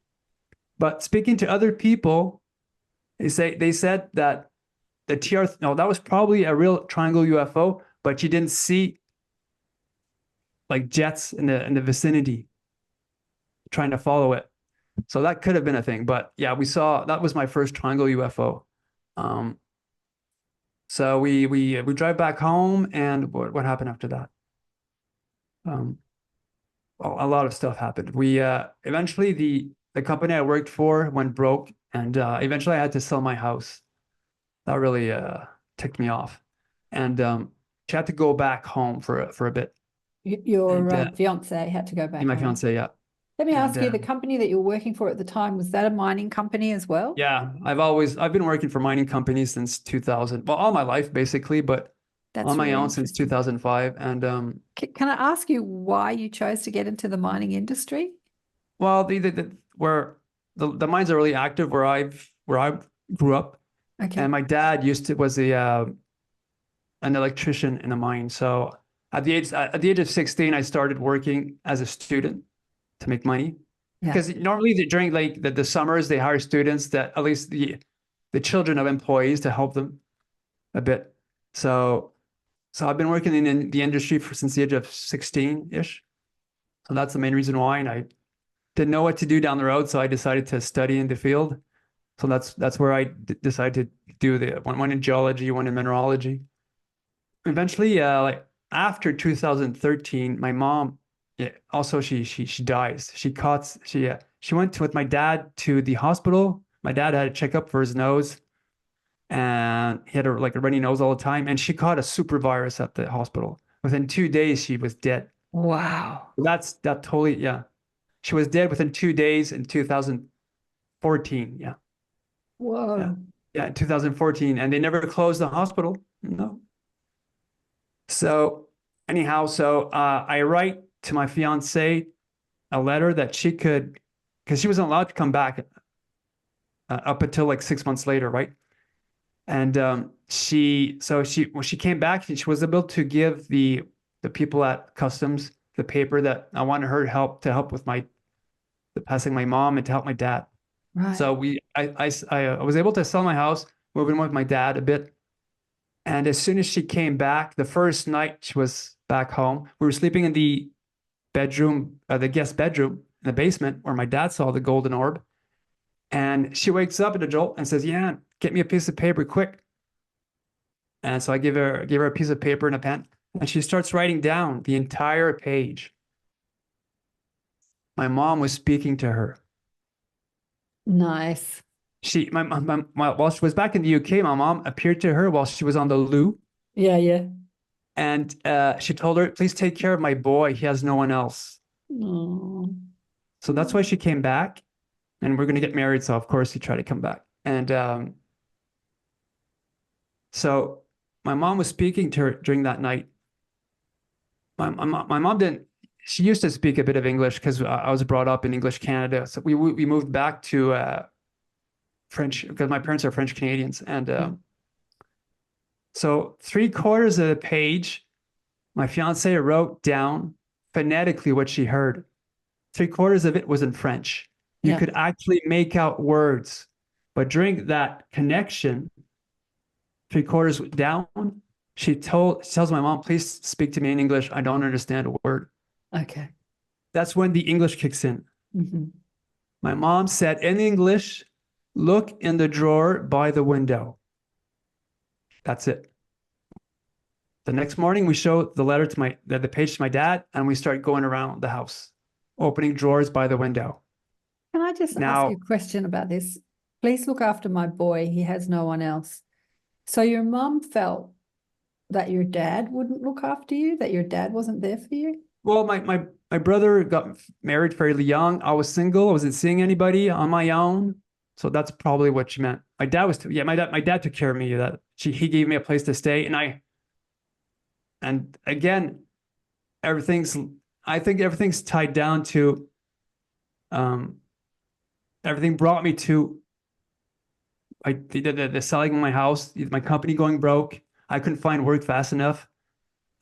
But speaking to other people, they said that that was probably a real triangle UFO, but you didn't see like jets in the vicinity trying to follow it. So that could have been a thing. But yeah, that was my first triangle UFO. So we drive back home, and what happened after that? Well, a lot of stuff happened. We eventually the company I worked for went broke, and eventually I had to sell my house. That really ticked me off, and she had to go back home for a bit.
Your fiance had to go back.
My
home.
fiance, yeah.
Let me ask you, the company that you were working for at the time, was that a mining company as well?
Yeah, I've been working for mining companies since 2000. Well, all my life basically, but on my own since 2005. And
can I ask you why you chose to get into the mining industry?
Well, where the mines are really active where I grew up.
Okay.
And my dad was an electrician in a mine. So at the age of 16, I started working as a student to make money.
Yeah.
Because normally during like the summers, they hire students, that at least the children of employees, to help them a bit. So I've been working in the industry since the age of 16-ish. So that's the main reason why. And I didn't know what to do down the road, so I decided to study in the field. So that's where I decided to do one in geology, one in mineralogy. Eventually, like after 2013, my mom, also she dies. She went with my dad to the hospital. My dad had a checkup for his nose, and he had a runny nose all the time. And she caught a super virus at the hospital. Within 2 days, she was dead.
Wow.
That totally, yeah. She was dead within 2 days in 2014. Yeah.
Whoa.
Yeah, 2014, and they never closed the hospital. No. So anyhow, I write to my fiance a letter that she could, because she wasn't allowed to come back up until like 6 months later, right? And when she came back, she was able to give the people at customs the paper that I wanted her to help with the passing my mom and to help my dad.
Right.
So I was able to sell my house, move in with my dad a bit. And as soon as she came back, the first night she was back home, we were sleeping in the bedroom, the guest bedroom in the basement, where my dad saw the golden orb. And she wakes up in a jolt and says, "Yeah, get me a piece of paper quick." And so I give her a piece of paper and a pen, and she starts writing down the entire page. My mom was speaking to her.
Nice.
while she was back in the UK, my mom appeared to her while she was on the loo,
Yeah, yeah.
and she told her, "Please take care of my boy. He has no one else."
Oh,
So that's why she came back, and we're gonna get married. So of course he tried to come back, and so my mom was speaking to her during that night. My mom didn't. She used to speak a bit of English because I was brought up in English Canada. So we moved back to French because my parents are French Canadians, and so 3/4 of the page, my fiance wrote down phonetically what she heard. 3/4 of it was in French. You
yeah.
could actually make out words, but during that connection, 3/4 down, she tells my mom, "Please speak to me in English. I don't understand a word."
Okay.
That's when the English kicks in.
Mhm.
My mom said in English, "Look in the drawer by the window." That's it. The next morning, we show the letter to the page to my dad, and we start going around the house, opening drawers by the window.
Can I just ask
Now,
you a question about this? Please look after my boy. He has no one else. So your mum felt that your dad wouldn't look after you, that your dad wasn't there for you?
well, my brother got married fairly young. I was single. I wasn't seeing anybody on my own. So that's probably what she meant. My dad was, yeah, my dad took care of me. He gave me a place to stay, and again, I think everything's tied down to, everything brought me to, the selling my house, my company going broke. I couldn't find work fast enough.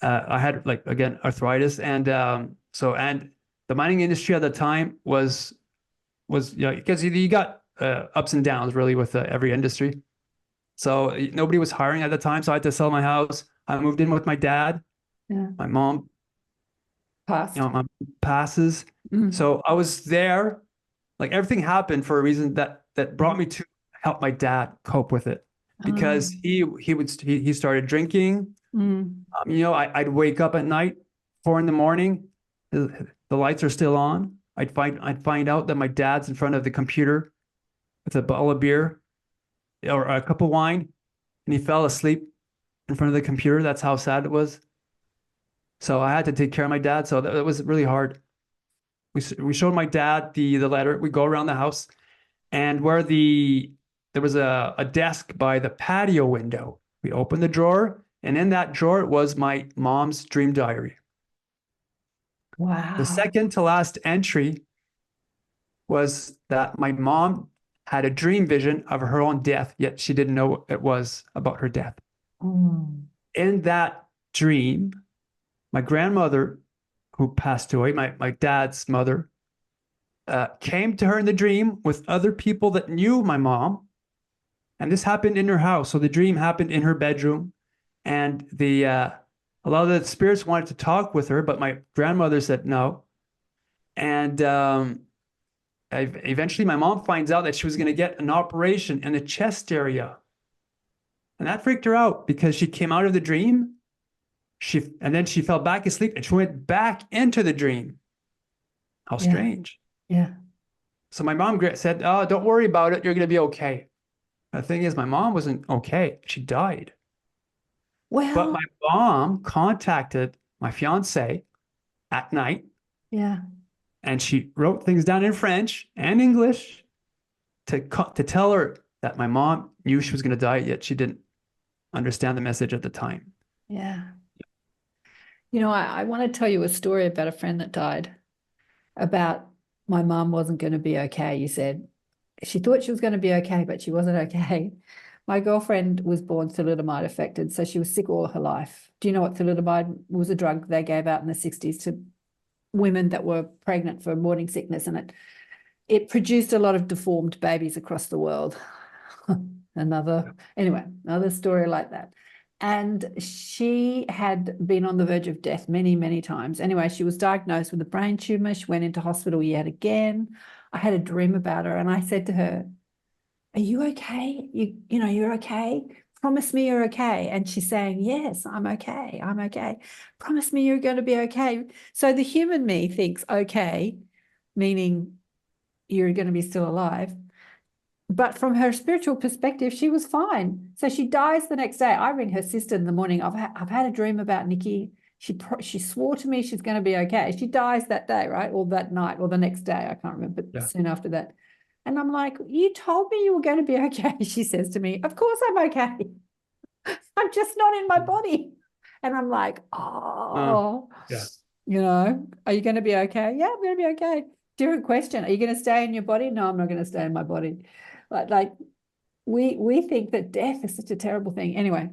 I had, like, again, arthritis, and and the mining industry at the time was because you got ups and downs really with every industry. So nobody was hiring at the time, so I had to sell my house. I moved in with my dad.
Yeah.
My mom,
Passed.
my mom passes.
Mm.
So I was there. Like, everything happened for a reason that brought me to help my dad cope with it, because he started drinking.
Mm.
I'd wake up at night, 4 a.m. The lights are still on. I'd find out that my dad's in front of the computer with a bottle of beer or a cup of wine, and he fell asleep in front of the computer. That's how sad it was. So I had to take care of my dad. So that was really hard. We showed my dad the letter. We go around the house, and there was a desk by the patio window. We opened the drawer, and in that drawer was my mom's dream diary.
Wow.
The second to last entry was that my mom had a dream vision of her own death, yet she didn't know what it was about her death.
Mm.
In that dream, my grandmother, who passed away, my dad's mother, came to her in the dream with other people that knew my mom. And this happened in her house. So the dream happened in her bedroom. And a lot of the spirits wanted to talk with her, but my grandmother said no. And eventually my mom finds out that she was going to get an operation in the chest area. And that freaked her out because she came out of the dream. And then she fell back asleep and she went back into the dream. How strange.
Yeah.
So my mom said, "Oh, don't worry about it. You're going to be okay." The thing is, my mom wasn't okay. She died.
Well,
But my mom contacted my fiance at night,
yeah.
and she wrote things down in French and English to tell her that my mom knew she was going to die, yet she didn't understand the message at the time.
Yeah. I want to tell you a story about a friend that died, about my mum wasn't going to be okay. You said she thought she was going to be okay, but she wasn't okay. My girlfriend was born thalidomide affected, so she was sick all her life. Do you know what thalidomide was? A drug they gave out in the 60s to women that were pregnant for morning sickness, and it produced a lot of deformed babies across the world. Another story like that. And she had been on the verge of death many, many times. Anyway, she was diagnosed with a brain tumor. She went into hospital yet again. I had a dream about her, and I said to her, "Are you okay? You're okay? Promise me you're okay." And she's saying, "Yes, I'm okay. I'm okay. Promise me you're going to be okay." So the human me thinks okay, meaning you're going to be still alive. but from her spiritual perspective, she was fine. So she dies the next day. I ring her sister in the morning. I've had a dream about Nikki. She swore to me she's going to be okay. She dies that day, right? Or that night, or the next day. I can't remember, but soon after that. And I'm like, you told me you were going to be okay. She says to me, of course I'm okay. I'm just not in my body. And I'm like, oh, you know, are you going to be okay? Yeah, I'm going to be okay. Different question. Are you going to stay in your body? No, I'm not going to stay in my body. Like we think that death is such a terrible thing. Anyway,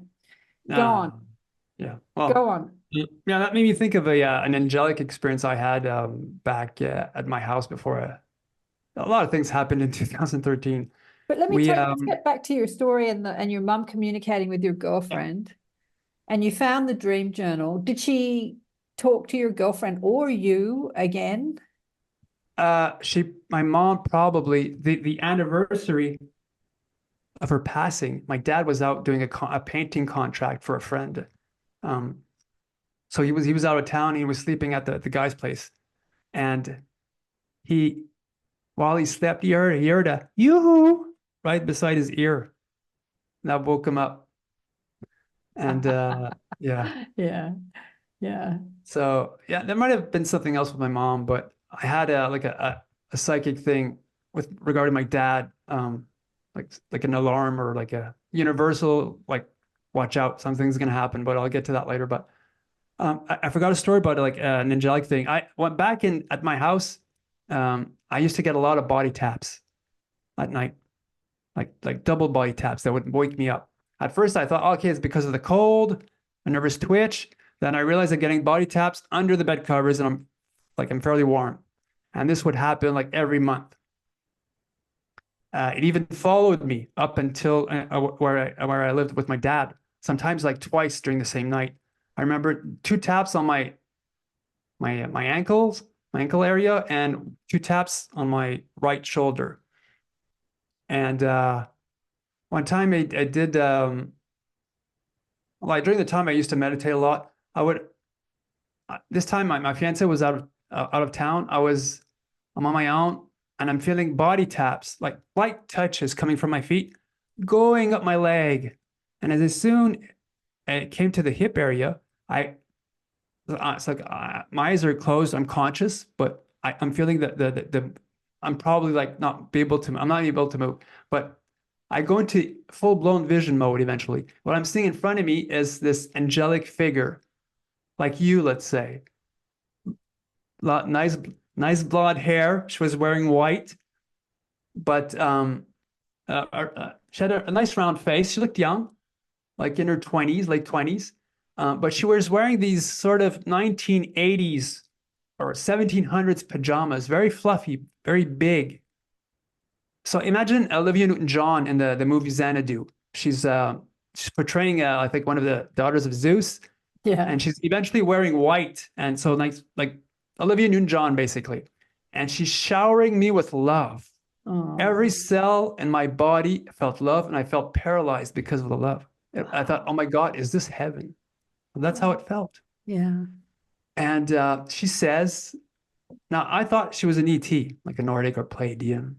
go on.
Yeah. Well,
go on.
Yeah, that made me think of an angelic experience I had back at my house before. A lot of things happened in 2013.
But let me let's get back to your story and your mum communicating with your girlfriend, and you found the dream journal. Did she talk to your girlfriend or you again?
My mom probably the anniversary of her passing. My dad was out doing a painting contract for a friend. So he was out of town. He was sleeping at the guy's place, and while he slept, he heard a yoo-hoo right beside his ear. And that woke him up. And
yeah.
So there might have been something else with my mom, but I had a psychic thing regarding my dad, like an alarm or like a universal, like, watch out, something's gonna happen, but I'll get to that later. But I forgot a story about like an angelic thing. I went back at my house. I used to get a lot of body taps at night, like double body taps that would wake me up. At first, I thought, okay, it's because of the cold, a nervous twitch. Then I realized I'm getting body taps under the bed covers, and I'm fairly warm. And this would happen like every month. It even followed me up until where I lived with my dad. Sometimes like twice during the same night. I remember 2 taps on my ankle area, and 2 taps on my right shoulder. And one time I did, during the time I used to meditate a lot, this time my fiance was out of town. I'm on my own, and I'm feeling body taps, like light touches coming from my feet, going up my leg. And as soon as it came to the hip area, it's like my eyes are closed. I'm conscious, but I'm feeling I'm probably like I'm not able to move, but I go into full-blown vision mode eventually. What I'm seeing in front of me is this angelic figure, like you, let's say. Nice blonde hair. She was wearing white, but she had a nice round face. She looked young, like in her 20s, late 20s. But she was wearing these sort of 1980s or 1700s pajamas, very fluffy, very big. So imagine Olivia Newton-John in the movie Xanadu. She's portraying, I think, one of the daughters of Zeus.
Yeah.
And she's eventually wearing white. And so like Olivia Newton-John, basically. And she's showering me with love.
Oh.
Every cell in my body felt love, and I felt paralyzed because of the love. I thought, oh my God, is this heaven? Well, that's how it felt.
Yeah.
And she says, now I thought she was an ET, like a Nordic or Pleiadian.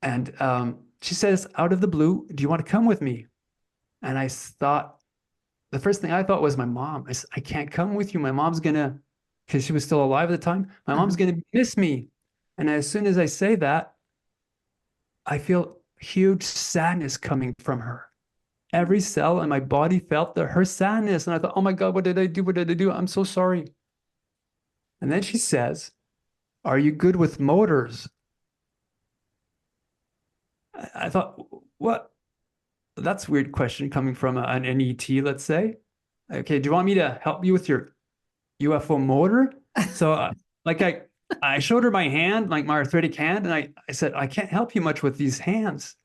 And she says, out of the blue, do you want to come with me? And I thought, the first thing I thought was my mom. I said, I can't come with you. My mom's gonna, because she was still alive at the time, my mom's gonna miss me. And as soon as I say that, I feel huge sadness coming from her. Every cell in my body felt her sadness. And I thought, oh my God, what did I do? What did I do? I'm so sorry. And then she says, are you good with motors? I thought, what? That's a weird question coming from an ET, let's say. Okay, do you want me to help you with your UFO motor? So I showed her my hand, like my arthritic hand, and I said, I can't help you much with these hands.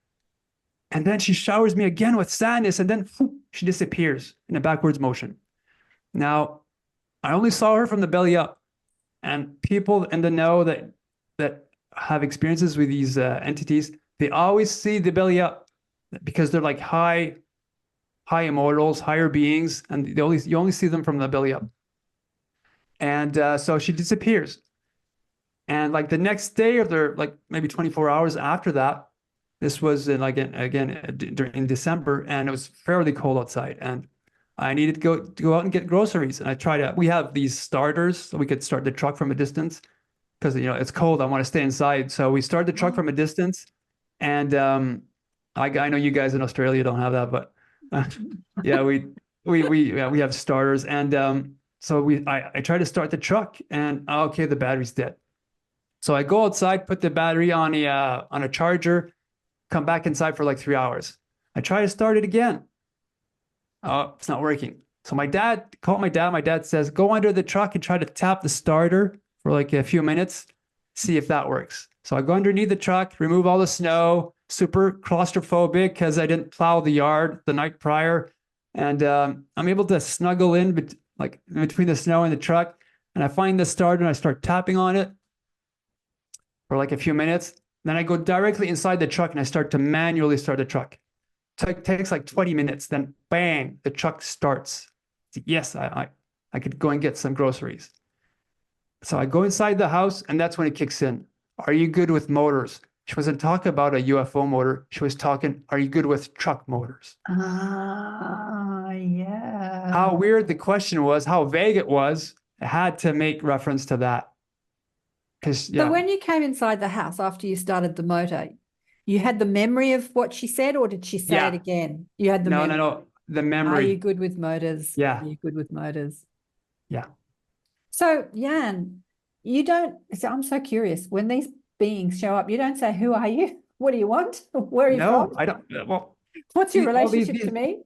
And then she showers me again with sadness, and then she disappears in a backwards motion. Now, I only saw her from the belly up, and people in the know that have experiences with these entities, they always see the belly up because they're like high immortals, higher beings, and you only see them from the belly up. And so she disappears. And like the next day, or like maybe 24 hours after that, This was in during December, and it was fairly cold outside, and I needed to go out and get groceries. And I tried to. We have these starters, so we could start the truck from a distance because it's cold. I want to stay inside, so we started the truck from a distance. And I know you guys in Australia don't have that, but yeah, we have starters, and so I tried to start the truck, and okay, the battery's dead. So I go outside, put the battery on a charger, come back inside for like 3 hours. I try to start it again. Oh, it's not working. So my dad called my dad. My dad says, go under the truck and try to tap the starter for like a few minutes, see if that works. So I go underneath the truck, remove all the snow, super claustrophobic because I didn't plow the yard the night prior. And I'm able to snuggle in between the snow and the truck. And I find the starter and I start tapping on it for like a few minutes. Then I go directly inside the truck and I start to manually start the truck. So it takes like 20 minutes. Then bang, the truck starts. Yes, I could go and get some groceries. So I go inside the house, and that's when it kicks in. Are you good with motors? She wasn't talking about a UFO motor. She was talking, are you good with truck motors?
Ah, yeah.
How weird the question was, how vague it was. I had to make reference to that.
So when you came inside the house after you started the motor, you had the memory of what she said, or did she say it again? You had the memory.
No. The memory.
Are you good with motors?
Yeah.
Are you good with motors?
Yeah.
So, Jan, I'm so curious. When these beings show up, you don't say, who are you? What do you want? Where are you from?
No, I don't. Well,
what's your relationship to me?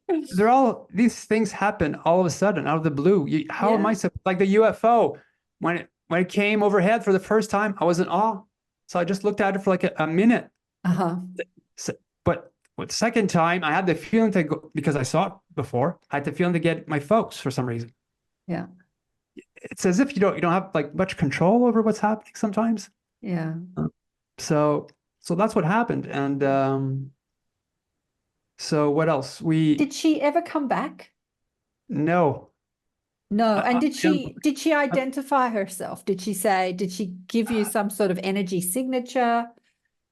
These things happen all of a sudden out of the blue. How am I like the UFO when it came overhead for the first time? I was in awe, so I just looked at it for like a minute. But the second time, I had the feeling to go, because I saw it before. I had the feeling to get my folks for some reason.
Yeah,
it's as if you don't have like much control over what's happening sometimes.
Yeah.
So that's what happened, and so what else?
Did she ever come back?
No.
No. And did she identify herself? Did she give you some sort of energy signature?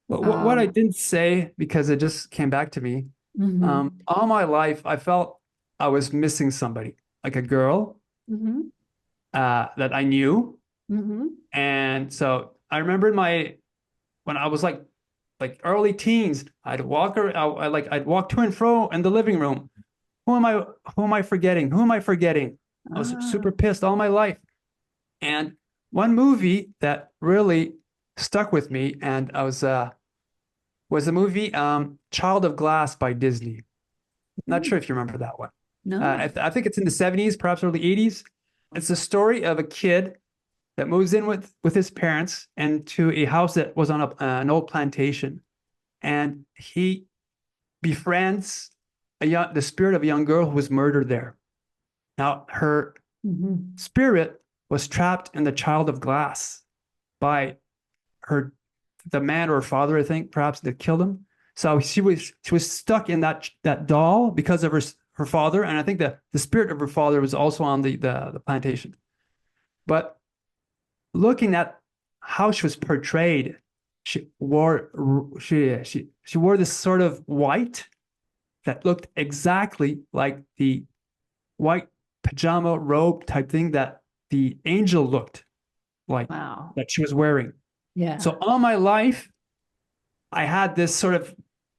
What I didn't say, because it just came back to me, all my life, I felt I was missing somebody, like a girl that I knew. And so I remember when I was like early teens, I'd walk to and fro in the living room. Who am I forgetting? Who am I forgetting? I was super pissed all my life. And one movie that really stuck with me, and I was the movie Child of Glass by Disney. Not sure if you remember that one.
No.
I think it's in the 70s, perhaps early 80s. It's a story of a kid that moves in with his parents into a house that was on an old plantation. And he befriends the spirit of a young girl who was murdered there. Now, her spirit was trapped in the child of glass by the man or her father, I think, perhaps, that killed him. So she was stuck in that doll because of her father, and I think the spirit of her father was also on the plantation. But looking at how she was portrayed, she wore this sort of white that looked exactly like the white pajama robe type thing that the angel looked like.
Wow.
That she was wearing.
Yeah.
So all my life, I had this sort of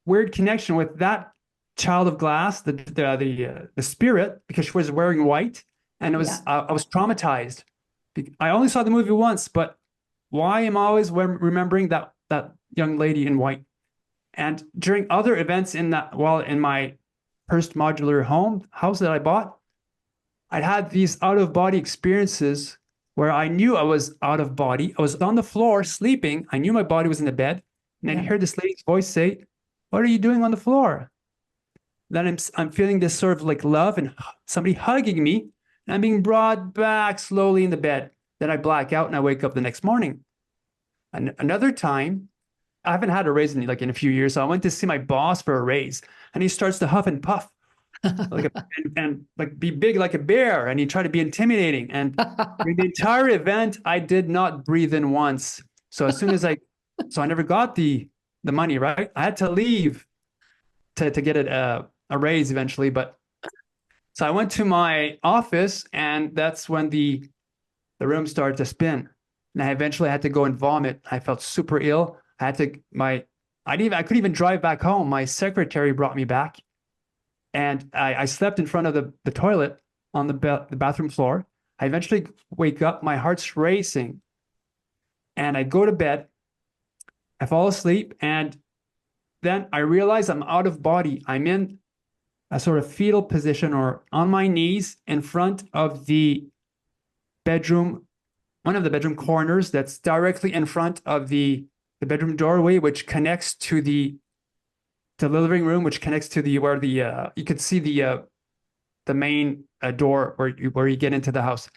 weird connection with that child of glass, the spirit, because she was wearing white, and it was I was traumatized. I only saw the movie once, but why am I always remembering that young lady in white? And during other events in my first modular house that I bought, I'd had these out-of-body experiences where I knew I was out of body. I was on the floor sleeping. I knew my body was in the bed. And I heard this lady's voice say, "What are you doing on the floor?" Then I'm feeling this sort of like love and somebody hugging me. And I'm being brought back slowly in the bed. Then I black out and I wake up the next morning. And another time, I haven't had a raise in a few years. So I went to see my boss for a raise. And he starts to huff and puff. and be big like a bear, and he tried to be intimidating. And during the entire event, I did not breathe in once. So as soon as I never got the the money, right? I had to leave to get it a raise eventually. But so I went to my office, and that's when the room started to spin. And I eventually had to go and vomit. I felt super ill. I had to I couldn't even drive back home. My secretary brought me back, and I slept in front of the toilet on the bathroom floor. I eventually wake up, my heart's racing, and I go to bed. I fall asleep, and then I realize I'm out of body. I'm in a sort of fetal position or on my knees in front of the bedroom, one of the bedroom corners that's directly in front of the bedroom doorway, which connects to the living room, which connects to the where the you could see the main door where you get into the house.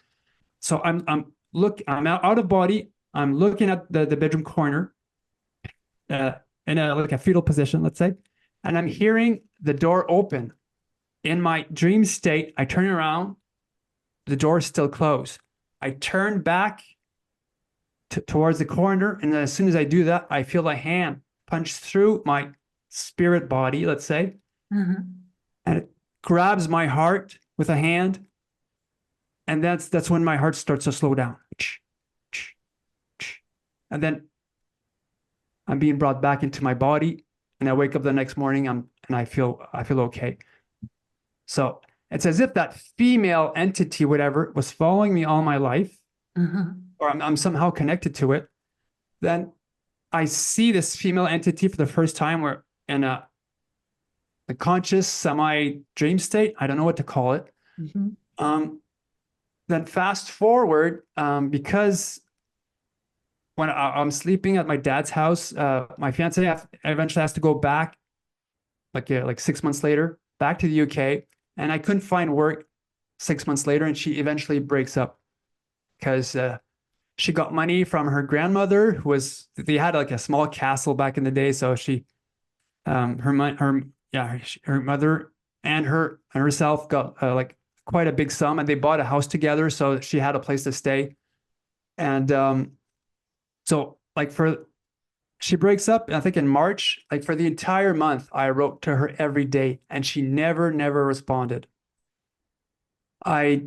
So I'm out of body. I'm looking at the bedroom corner, in a like a fetal position, let's say, and I'm hearing the door open. In my dream state, I turn around, the door is still closed. I turn back towards the corner, and then as soon as I do that, I feel a hand punch through my spirit body, let's say, and it grabs my heart with a hand, and that's when my heart starts to slow down. And then I'm being brought back into my body, and I wake up the next morning, and I feel okay. So it's as if that female entity, whatever, was following me all my life, or I'm somehow connected to it. Then I see this female entity for the first time. We're in a conscious semi-dream state. I don't know what to call it. Then fast forward, because when I'm sleeping at my dad's house, my fiance eventually has to go back, like 6 months later, back to the UK, and I couldn't find work 6 months later, and she eventually breaks up because she got money from her grandmother, they had like a small castle back in the day, so her mother and herself got like quite a big sum, and they bought a house together, so she had a place to stay, and so she breaks up, I think in March. Like for the entire month, I wrote to her every day, and she never responded. I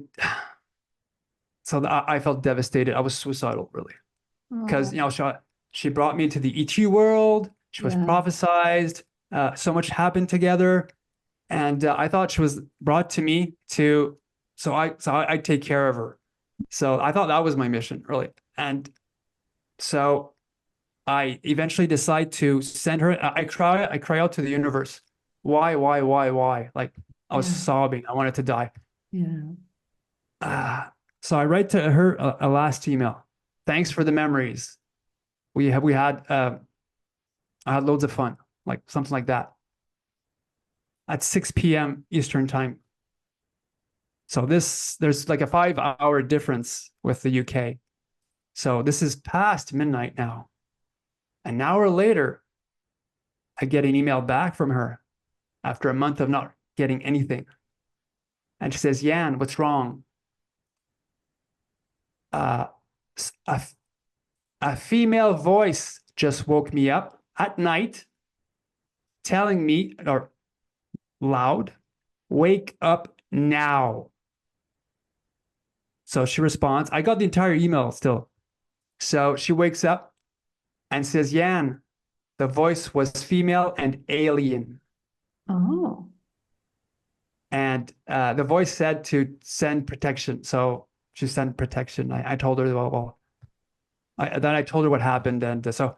felt devastated. I was suicidal, really, because she brought me to the ET world. She was prophesized. So much happened together, and I thought she was brought to me so I take care of her. So I thought that was my mission, really, and so I eventually decide to send her. I cry out to the universe. Why? Like I was sobbing. I wanted to die. So I write to her a last email. Thanks for the memories. I had loads of fun, like something like that. At 6 p.m. Eastern time. So there's like a 5-hour difference with the UK. So this is past midnight now. An hour later, I get an email back from her after a month of not getting anything. And she says, Jan, what's wrong? A female voice just woke me up at night telling me, or loud, wake up now. So she responds. I got the entire email still. So she wakes up and says, Jan, the voice was female and alien.
Oh.
And the voice said to send protection. So she sent protection. I told her, then I told her what happened. And so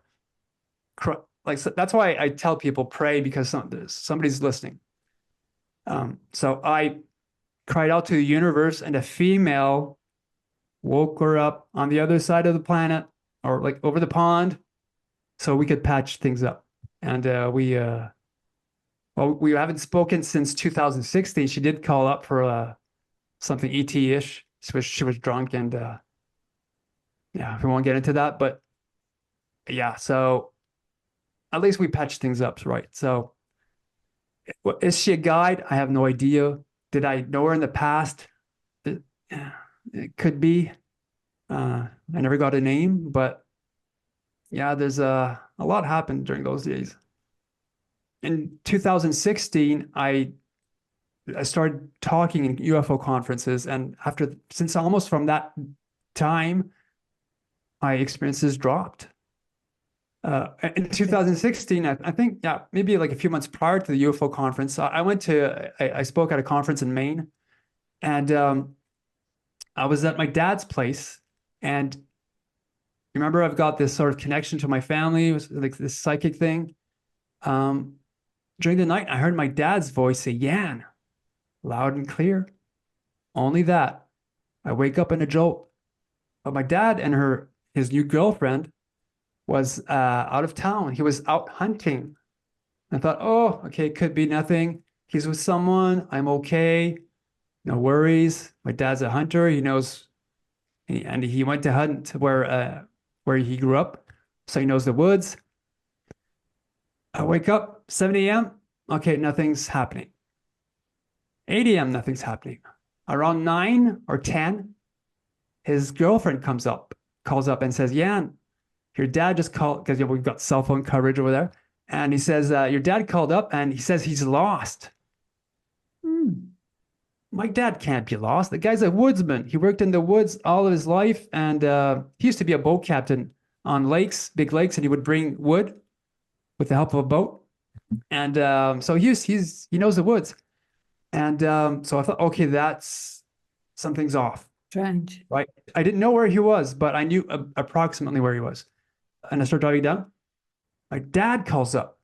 that's why I tell people pray, because somebody's listening. So I cried out to the universe, and a female woke her up on the other side of the planet, or like over the pond, so we could patch things up. And we haven't spoken since 2016. She did call up for something ET-ish. She was drunk, and we won't get into that, but yeah, so at least we patched things up, right? So is she a guide? I have no idea. Did I know her in the past? It could be. I never got a name, but yeah, there's a lot happened during those days. In 2016, I started talking in UFO conferences, and since almost from that time, my experiences dropped. In 2016, I think, yeah, maybe like a few months prior to the UFO conference, I spoke at a conference in Maine, and I was at my dad's place, and remember, I've got this sort of connection to my family, it was like this psychic thing. During the night, I heard my dad's voice say, "Yan," loud and clear. Only that. I wake up in a jolt. But my dad and his new girlfriend was out of town. He was out hunting. I thought, oh, okay, could be nothing. He's with someone. I'm okay. No worries. My dad's a hunter. He knows, and he went to hunt where he grew up, so he knows the woods. I wake up 7 a.m. Okay, nothing's happening. 8 a.m. Nothing's happening. Around 9 or 10, his girlfriend calls up and says, "Yan, your dad just called," because we've got cell phone coverage over there. And he says, "Your dad called up and he says he's lost." My dad can't be lost. The guy's a woodsman. He worked in the woods all of his life, and he used to be a boat captain on lakes, big lakes, and he would bring wood with the help of a boat. And so he knows the woods. And so I thought, okay, something's off.
Strange.
Right. I didn't know where he was, but I knew approximately where he was. And I start driving down. My dad calls up.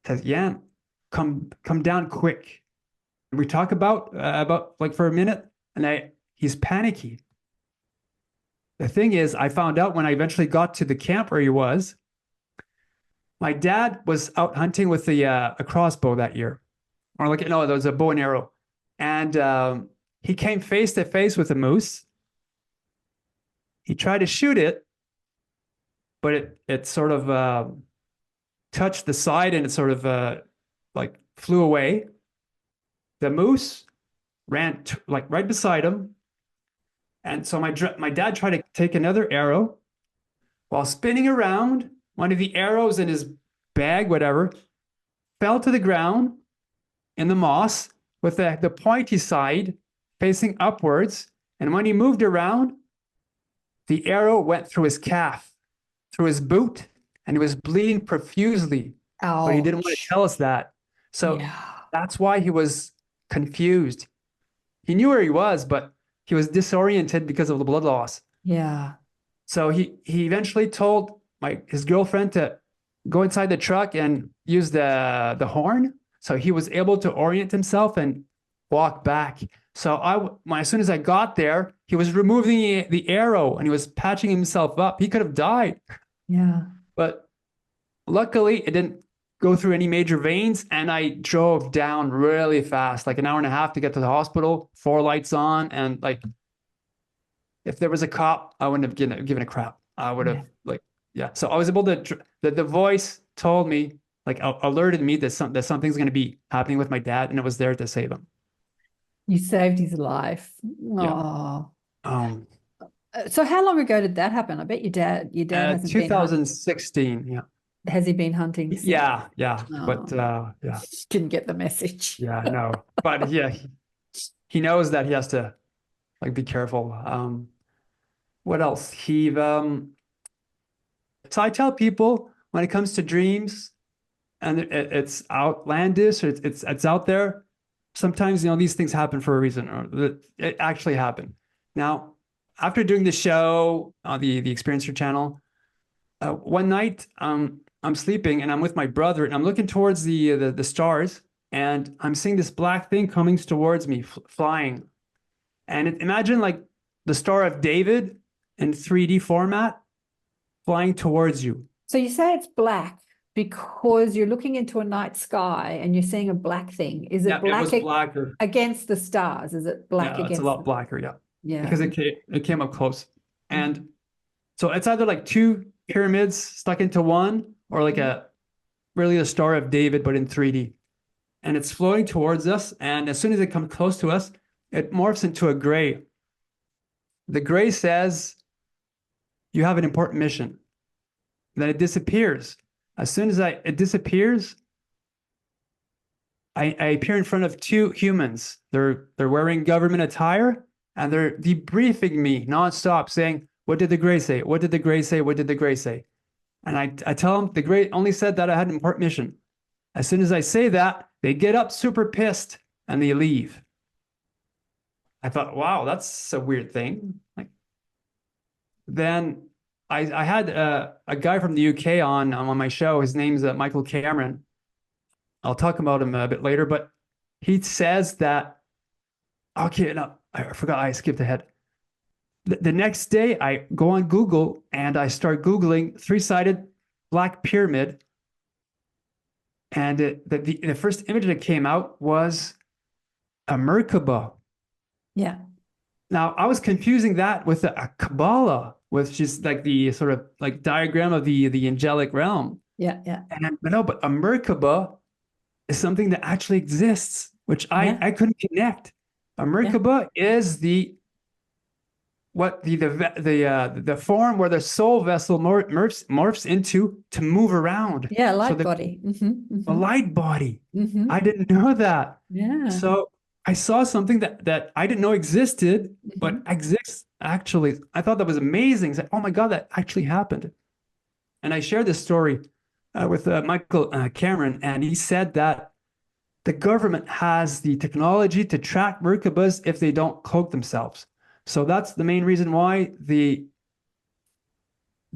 Says, "Yan, come down quick." We talk about like for a minute, and he's panicky. The thing is, I found out when I eventually got to the camp where he was, my dad was out hunting with a crossbow that year. Or like, no, there was a bow and arrow. And he came face to face with a moose. He tried to shoot it, but it sort of touched the side, and it sort of like flew away. The moose ran like right beside him. And so my dad tried to take another arrow. While spinning around, one of the arrows in his bag, whatever, fell to the ground in the moss with the pointy side facing upwards. And when he moved around, the arrow went through his calf, through his boot, and he was bleeding profusely. But he didn't want to tell us that. So that's why he was confused. He knew where he was, but he was disoriented because of the blood loss.
Yeah.
So he eventually told his girlfriend to go inside the truck and use the horn. So he was able to orient himself and walk back. So as soon as I got there, he was removing the arrow and he was patching himself up. He could have died.
Yeah.
But luckily, it didn't go through any major veins. And I drove down really fast, like an hour and a half to get to the hospital, 4 lights on. And like, if there was a cop, I wouldn't have given a crap. I would have So I was able to, the voice told me, like alerted me that something's going to be happening with my dad, and it was there to save him.
You saved his life.
Yeah.
Oh. So how long ago did that happen? I bet your dad hasn't
2016. Yeah.
Has he been hunting since?
Yeah.
Oh.
But yeah.
Didn't get the message.
Yeah, no. But yeah, he knows that he has to like be careful. What else? So I tell people when it comes to dreams, and it's outlandish, or it's out there. Sometimes, these things happen for a reason, or it actually happened. Now, after doing the show on the Experiencer channel, one night I'm sleeping and I'm with my brother and I'm looking towards the stars, and I'm seeing this black thing coming towards me, flying. And imagine like the Star of David in 3D format, flying towards you.
So you say it's black because you're looking into a night sky and you're seeing a black thing. Is it black?
It was blacker
against the stars? Is it black against?
It's a lot blacker, yeah.
Yeah.
Because it came up close. And so it's either like 2 pyramids stuck into one, or like really a Star of David, but in 3D. And it's floating towards us. And as soon as it comes close to us, it morphs into a gray. The gray says, you have an important mission. Then it disappears. As soon as it disappears, I appear in front of two humans. They're wearing government attire and they're debriefing me nonstop, saying, "What did the gray say? What did the gray say? What did the gray say?" And I tell them the gray only said that I had an important mission. As soon as I say that, they get up super pissed and they leave. I thought, wow, that's a weird thing. Like, then I had a guy from the UK on my show. His name's Michael Cameron. I'll talk about him a bit later, but he says that, okay, no, I forgot, I skipped ahead. The next day, I go on Google and I start Googling three-sided black pyramid. And the first image that came out was a Merkaba.
Yeah.
Now, I was confusing that with a Kabbalah, with just like the sort of like diagram of the angelic realm.
Yeah. Yeah.
But a Merkaba is something that actually exists, which I couldn't connect. A Merkaba is the form where the soul vessel morphs into to move around.
Yeah. Light
So
body.
a light body.
Mhm.
I didn't know that.
Yeah.
So I saw something that I didn't know existed, but
Mm-hmm.
exists actually. I thought that was amazing. It's like, oh my God, that actually happened. And I shared this story with Michael Cameron, and he said that the government has the technology to track Merkabas if they don't cloak themselves. So that's the main reason why they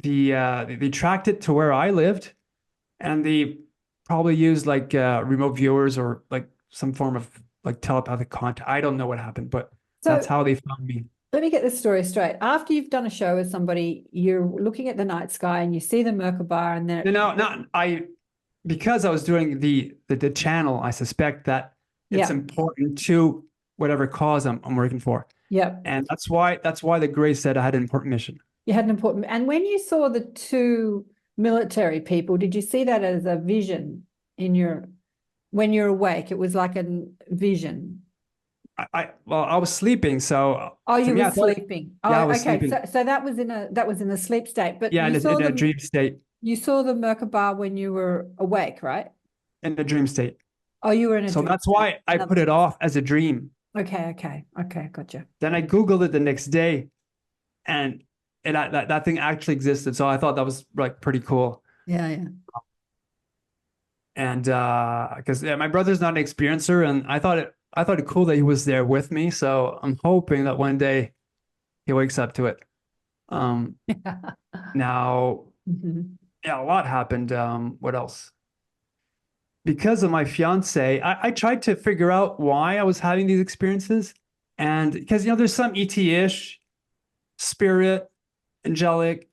tracked it to where I lived, and they probably used like remote viewers or like some form of like telepathic contact. I don't know what happened, but that's how they found me.
Let me get this story straight. After you've done a show with somebody, you're looking at the night sky and you see the Merkaba, and then
Because I was doing the channel, I suspect that it's important to whatever cause I'm working for.
Yeah.
And that's why the Gray said I had an important mission.
You had an important, and when you saw the two military people, did you see that as a vision when you're awake? It was like a vision.
I was sleeping, so
You were sleeping.
I was
okay.
sleeping.
So that was in a sleep state, but
in a dream state.
You saw the Merkaba when you were awake, right?
In a dream state.
Oh, you were in a
So
dream
that's why I put it off as a dream.
Okay, gotcha.
Then I Googled it the next day, and that thing actually existed. So I thought that was like pretty cool.
Yeah.
And because my brother's not an experiencer, and I thought it cool that he was there with me. So I'm hoping that one day he wakes up to it. Now, a lot happened. What else? Because of my fiance, I tried to figure out why I was having these experiences. And because, there's some ET-ish, spirit, angelic,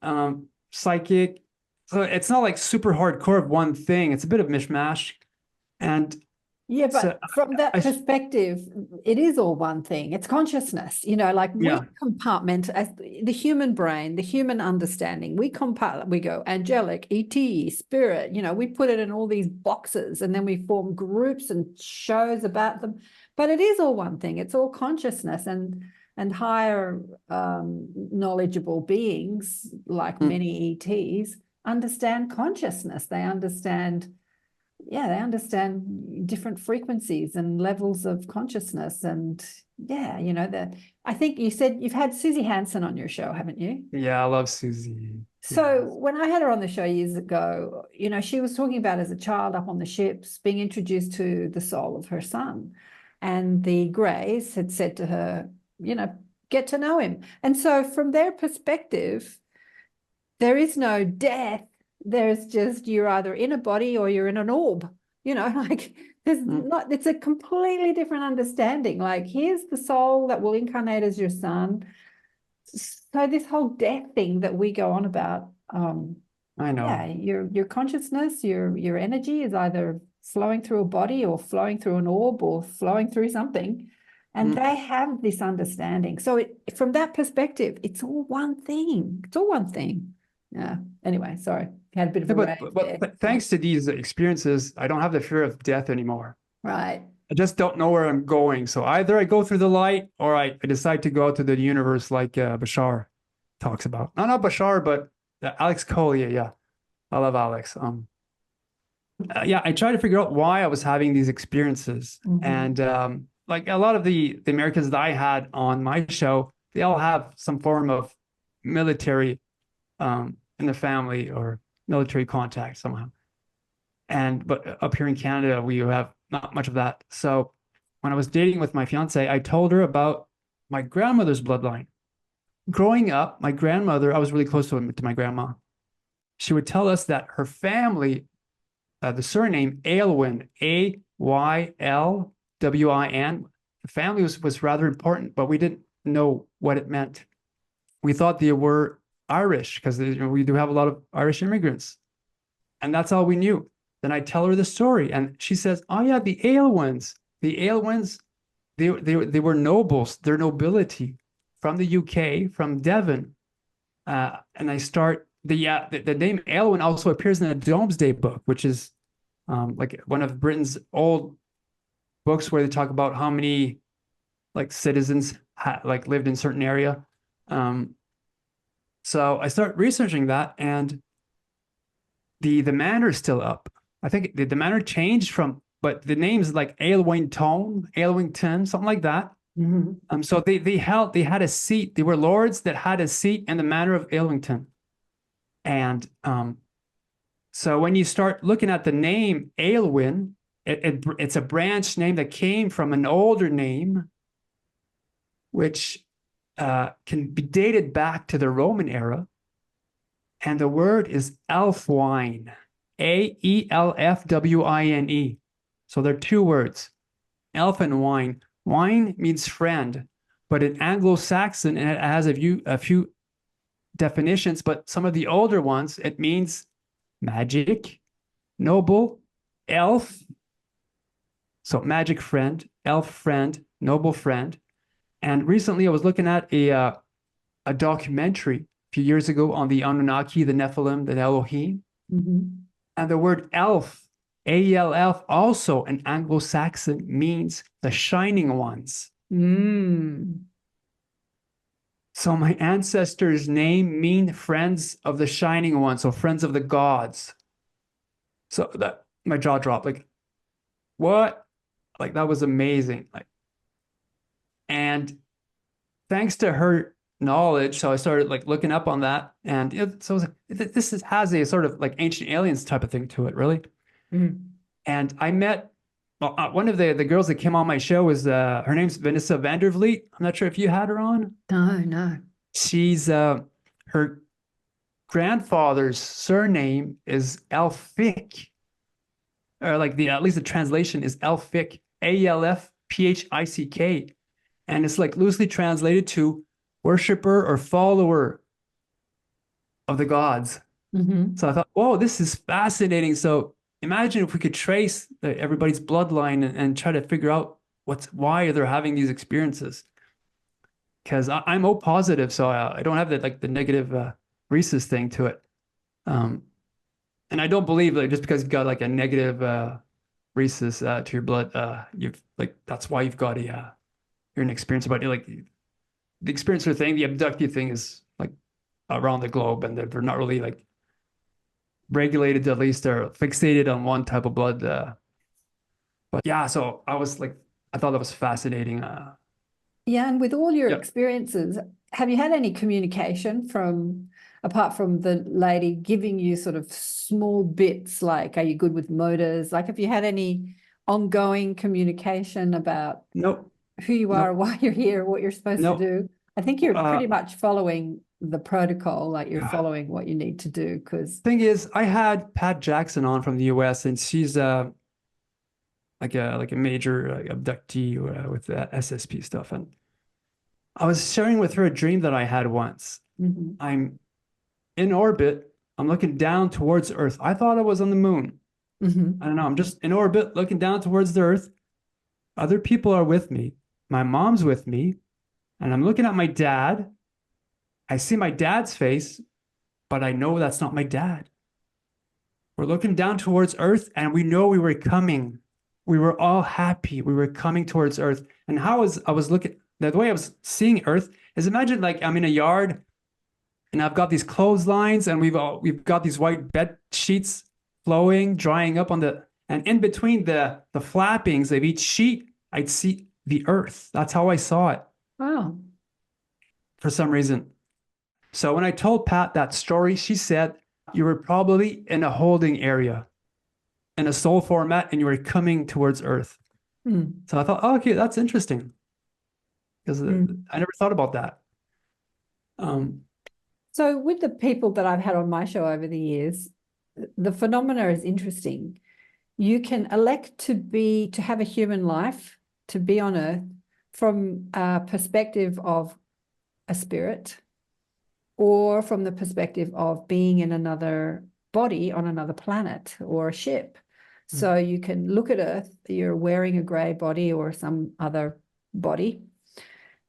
psychic. So it's not like super hardcore of one thing. It's a bit of mishmash. And
yeah, but from that perspective, it is all one thing. It's consciousness, we compartment as the human brain, the human understanding. We go angelic, ET, spirit, we put it in all these boxes and then we form groups and shows about them. But it is all one thing. It's all consciousness, and higher knowledgeable beings like many ETs understand consciousness. They understand different frequencies and levels of consciousness. And I think you said you've had Susie Hansen on your show, haven't you?
Yeah, I love Susie.
So when I had her on the show years ago, she was talking about as a child up on the ships being introduced to the soul of her son. And the Greys had said to her, get to know him. And so from their perspective, there is no death. There's just, you're either in a body or you're in an orb, it's a completely different understanding. Like, here's the soul that will incarnate as your son. So this whole death thing that we go on about,
I know.
Yeah, your consciousness, your energy is either flowing through a body or flowing through an orb or flowing through something. And they have this understanding. So from that perspective, it's all one thing. It's all one thing. Yeah. Anyway, sorry. Had a bit of a rant
but thanks to these experiences, I don't have the fear of death anymore.
Right.
I just don't know where I'm going. So either I go through the light or I decide to go out to the universe like Bashar. talks about. No, not Bashar, but Alex Collier. Yeah, I love Alex. Yeah, I tried to figure out why I was having these experiences, and like a lot of the Americans that I had on my show, they all have some form of military in the family or military contact somehow. But up here in Canada, we have not much of that. So when I was dating with my fiance, I told her about my grandmother's bloodline. Growing up, my grandmother, I was really close to my grandma. She would tell us that her family, the surname Aylwin, Aylwin, the family was rather important, but we didn't know what it meant. We thought they were Irish because we do have a lot of Irish immigrants. And that's all we knew. Then I tell her the story, and she says, "Oh yeah, the Aylwins. The Aylwins, they were nobles. They're nobility from the UK, from Devon." And I start the name Aylwin also appears in the Domesday Book, which is like one of Britain's old books where they talk about how many like citizens like lived in certain area. So I start researching that, and the manor is still up. I think the manor changed but the name's like Aylwington, something like that. So they had a seat. They were lords that had a seat in the manor of Aylwington. And so when you start looking at the name Aylwin, it's a branch name that came from an older name, which can be dated back to the Roman era. And the word is Elfwine, Aelfwine. So they're two words, elf and wine. Wine means friend, but in Anglo-Saxon, and it has a few definitions, but some of the older ones, it means magic, noble, elf. So magic friend, elf friend, noble friend. And recently I was looking at a documentary a few years ago on the Anunnaki, the Nephilim, the Elohim. And the word elf, A-E-L-F, also in Anglo-Saxon means the shining ones. So my ancestors' name mean friends of the shining ones, so friends of the gods. So that my jaw dropped. Like, what? Like that was amazing. Like, and thanks to her knowledge, so I started like looking up on that, and this has a sort of like ancient aliens type of thing to it, really. And I met one of the girls that came on my show was her name's Vanessa Vandervliet. I'm not sure if you had her on.
No.
She's her grandfather's surname is Elphick, or like at least the translation is Elphick, Alfphick, and it's like loosely translated to worshiper or follower of the gods. So I thought, whoa, this is fascinating. So imagine if we could trace everybody's bloodline and try to figure out why they're having these experiences. Because I'm O positive, so I don't have the negative rhesus thing to it. And I don't believe that just because you've got like a negative rhesus to your blood, you've like that's why you've got you're an experience about it. Like the experiencer thing, the abductee thing is like around the globe, and they're not really like regulated, at least they're fixated on one type of blood. But yeah, so I thought that was fascinating.
Yeah, and with all your experiences, have you had any communication apart from the lady giving you sort of small bits, like, are you good with motors? Like, have you had any ongoing communication about
Nope.
who you are, why you're here, what you're supposed to do? I think you're pretty much following the protocol, like you're following what you need to do. Because
thing is, I had Pat Jackson on from the US, and she's like a major abductee with SSP stuff, and I was sharing with her a dream that I had once. I'm in orbit. I'm looking down towards Earth. I thought I was on the moon. I don't know. I'm just in orbit, looking down towards the Earth. Other people are with me. My mom's with me, and I'm looking at my dad. I see my dad's face, but I know that's not my dad. We're looking down towards Earth, and we know we were coming. We were all happy. We were coming towards Earth. And I was looking, the way I was seeing Earth is, imagine like I'm in a yard and I've got these clotheslines, and we've got these white bed sheets flowing, drying up on the, and in between the flappings of each sheet, I'd see the earth. That's how I saw it
Wow.
for some reason. So when I told Pat that story, she said, you were probably in a holding area in a soul format and you were coming towards Earth.
Mm.
So I thought, oh, okay, that's interesting. Because I never thought about that.
So with the people that I've had on my show over the years, the phenomena is interesting. You can elect to have a human life, to be on Earth from a perspective of a spirit, or from the perspective of being in another body on another planet or a ship. So you can look at Earth, you're wearing a grey body or some other body,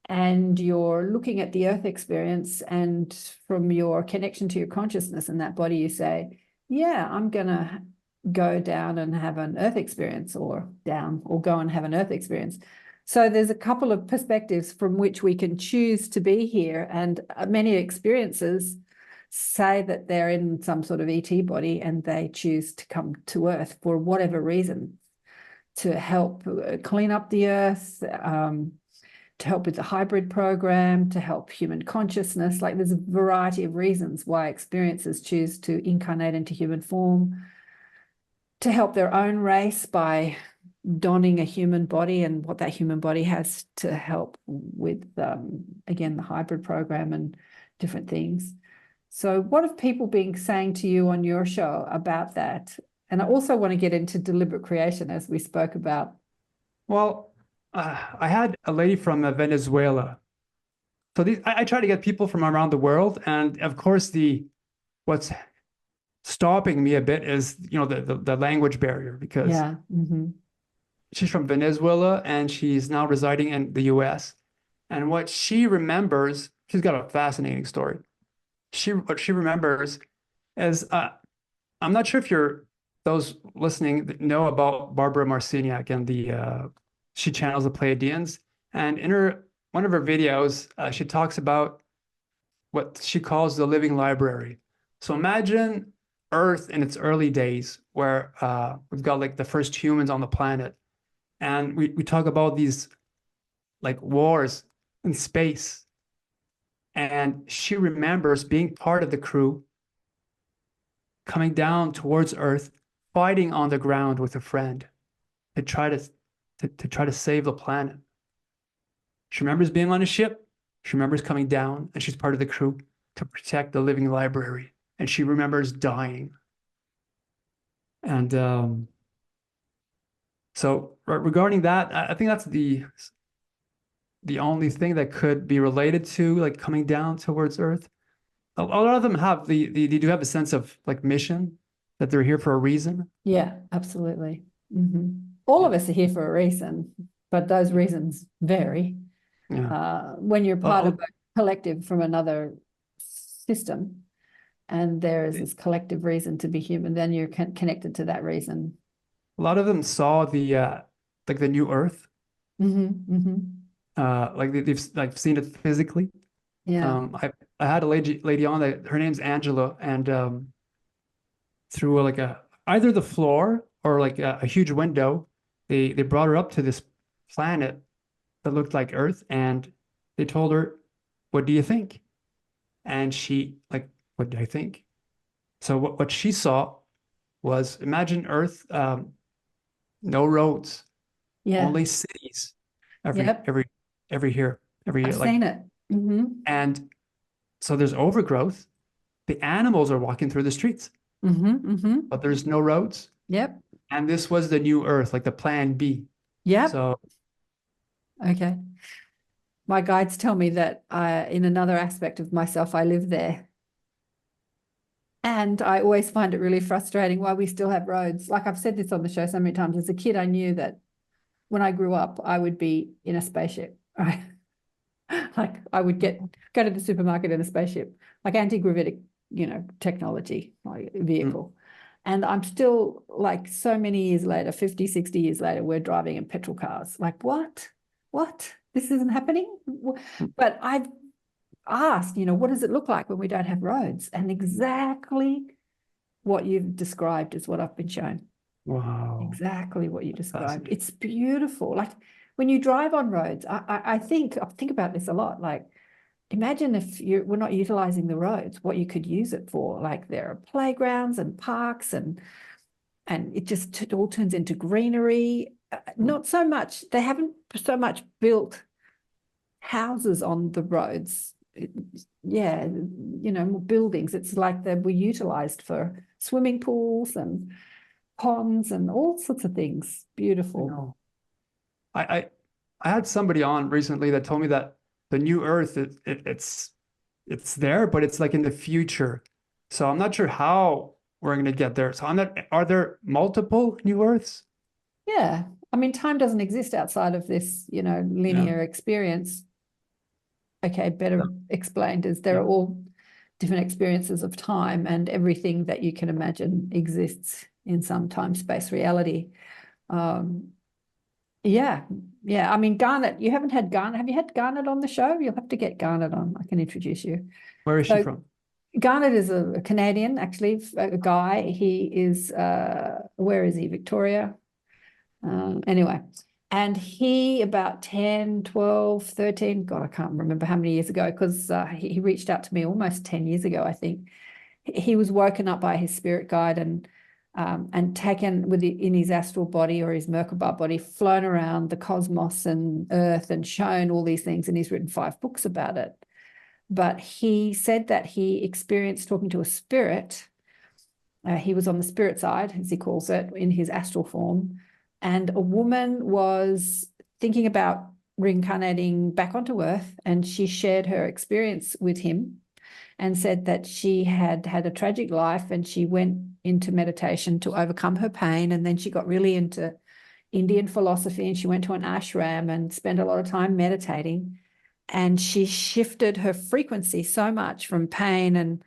and you're looking at the Earth experience, and from your connection to your consciousness in that body, you say, yeah, I'm going to go down and have an Earth experience, or go and have an Earth experience. So there's a couple of perspectives from which we can choose to be here, and many experiences say that they're in some sort of ET body and they choose to come to Earth for whatever reason, to help clean up the Earth, to help with the hybrid program, to help human consciousness. Like, there's a variety of reasons why experiencers choose to incarnate into human form, to help their own race by donning a human body and what that human body has to help with, again, the hybrid program and different things. So what have people been saying to you on your show about that? And I also want to get into deliberate creation, as we spoke about.
Well, I had a lady from Venezuela. So I try to get people from around the world, and of course, what's stopping me a bit is the language barrier, because
Yeah.
she's from Venezuela and she's now residing in the U.S. And what she remembers, she's got a fascinating story. What she remembers is, I'm not sure if those listening that know about Barbara Marciniak and she channels the Pleiadians. And in one of her videos, she talks about what she calls the living library. So imagine Earth in its early days, where we've got like the first humans on the planet. And we talk about these like wars in space. And she remembers being part of the crew, coming down towards Earth, fighting on the ground with a friend to try to save the planet. She remembers being on a ship. She remembers coming down, and she's part of the crew to protect the living library. And she remembers dying. And so regarding that, I think that's the only thing that could be related to like coming down towards Earth. A lot of them they do have a sense of like mission, that they're here for a reason.
Yeah, absolutely. All of us are here for a reason, but those reasons vary.
Yeah.
When you're part of a collective from another system, and there is this collective reason to be human, then you're connected to that reason.
A lot of them saw the new Earth. Like they've like seen it physically.
Yeah.
I had a lady on that, her name's Angela, and through like either the floor or like a huge window, they brought her up to this planet that looked like Earth, and they told her, "What do you think?" And she like, "What do I think?" So what she saw was, imagine Earth, no roads,
Yeah.
only cities,
Yep.
every year.
I've seen it.
And so there's overgrowth. The animals are walking through the streets, but there's no roads.
Yep.
And this was the new Earth, like the plan B.
Yep.
So
Okay. My guides tell me that in another aspect of myself, I live there. And I always find it really frustrating why we still have roads. Like, I've said this on the show so many times. As a kid, I knew that when I grew up, I would be in a spaceship, right? Like, I would go to the supermarket in a spaceship, like anti-gravitic, technology, like vehicle. And I'm still, like, so many years later, 50, 60 years later, we're driving in petrol cars. Like, what? This isn't happening? But asked, you know, what does it look like when we don't have roads? And exactly what you've described is what I've been shown.
Wow.
Exactly what you described.
Fascinating.
It's beautiful. Like when you drive on roads, I think about this a lot. Like imagine if we're not utilizing the roads, what you could use it for. Like there are playgrounds and parks and it all turns into greenery. Not so much, they haven't so much built houses on the roads. Yeah, you know, more buildings. It's like they were utilized for swimming pools and ponds and all sorts of things. Beautiful.
No. I had somebody on recently that told me that the new Earth it's there, but it's like in the future. So I'm not sure how we're going to get there. So are there multiple new Earths?
Yeah. I mean, time doesn't exist outside of this, you know, linear experience. Okay, better explained is there are all different experiences of time, and everything that you can imagine exists in some time-space reality. Yeah. I mean, Garnet, you haven't had Garnet. Have you had Garnet on the show? You'll have to get Garnet on. I can introduce you.
Where is she from?
Garnet is a Canadian, actually, a guy. He is, where is he? Victoria. Anyway, and he about 10, 12, 13, God, I can't remember how many years ago, because he reached out to me almost 10 years ago, I think. He was woken up by his spirit guide and taken in his astral body or his Merkaba body, flown around the cosmos and Earth and shown all these things, and he's written 5 books about it. But he said that he experienced talking to a spirit. He was on the spirit side, as he calls it, in his astral form. And a woman was thinking about reincarnating back onto Earth, and she shared her experience with him and said that she had had a tragic life and she went into meditation to overcome her pain. And then she got really into Indian philosophy and she went to an ashram and spent a lot of time meditating. And she shifted her frequency so much from pain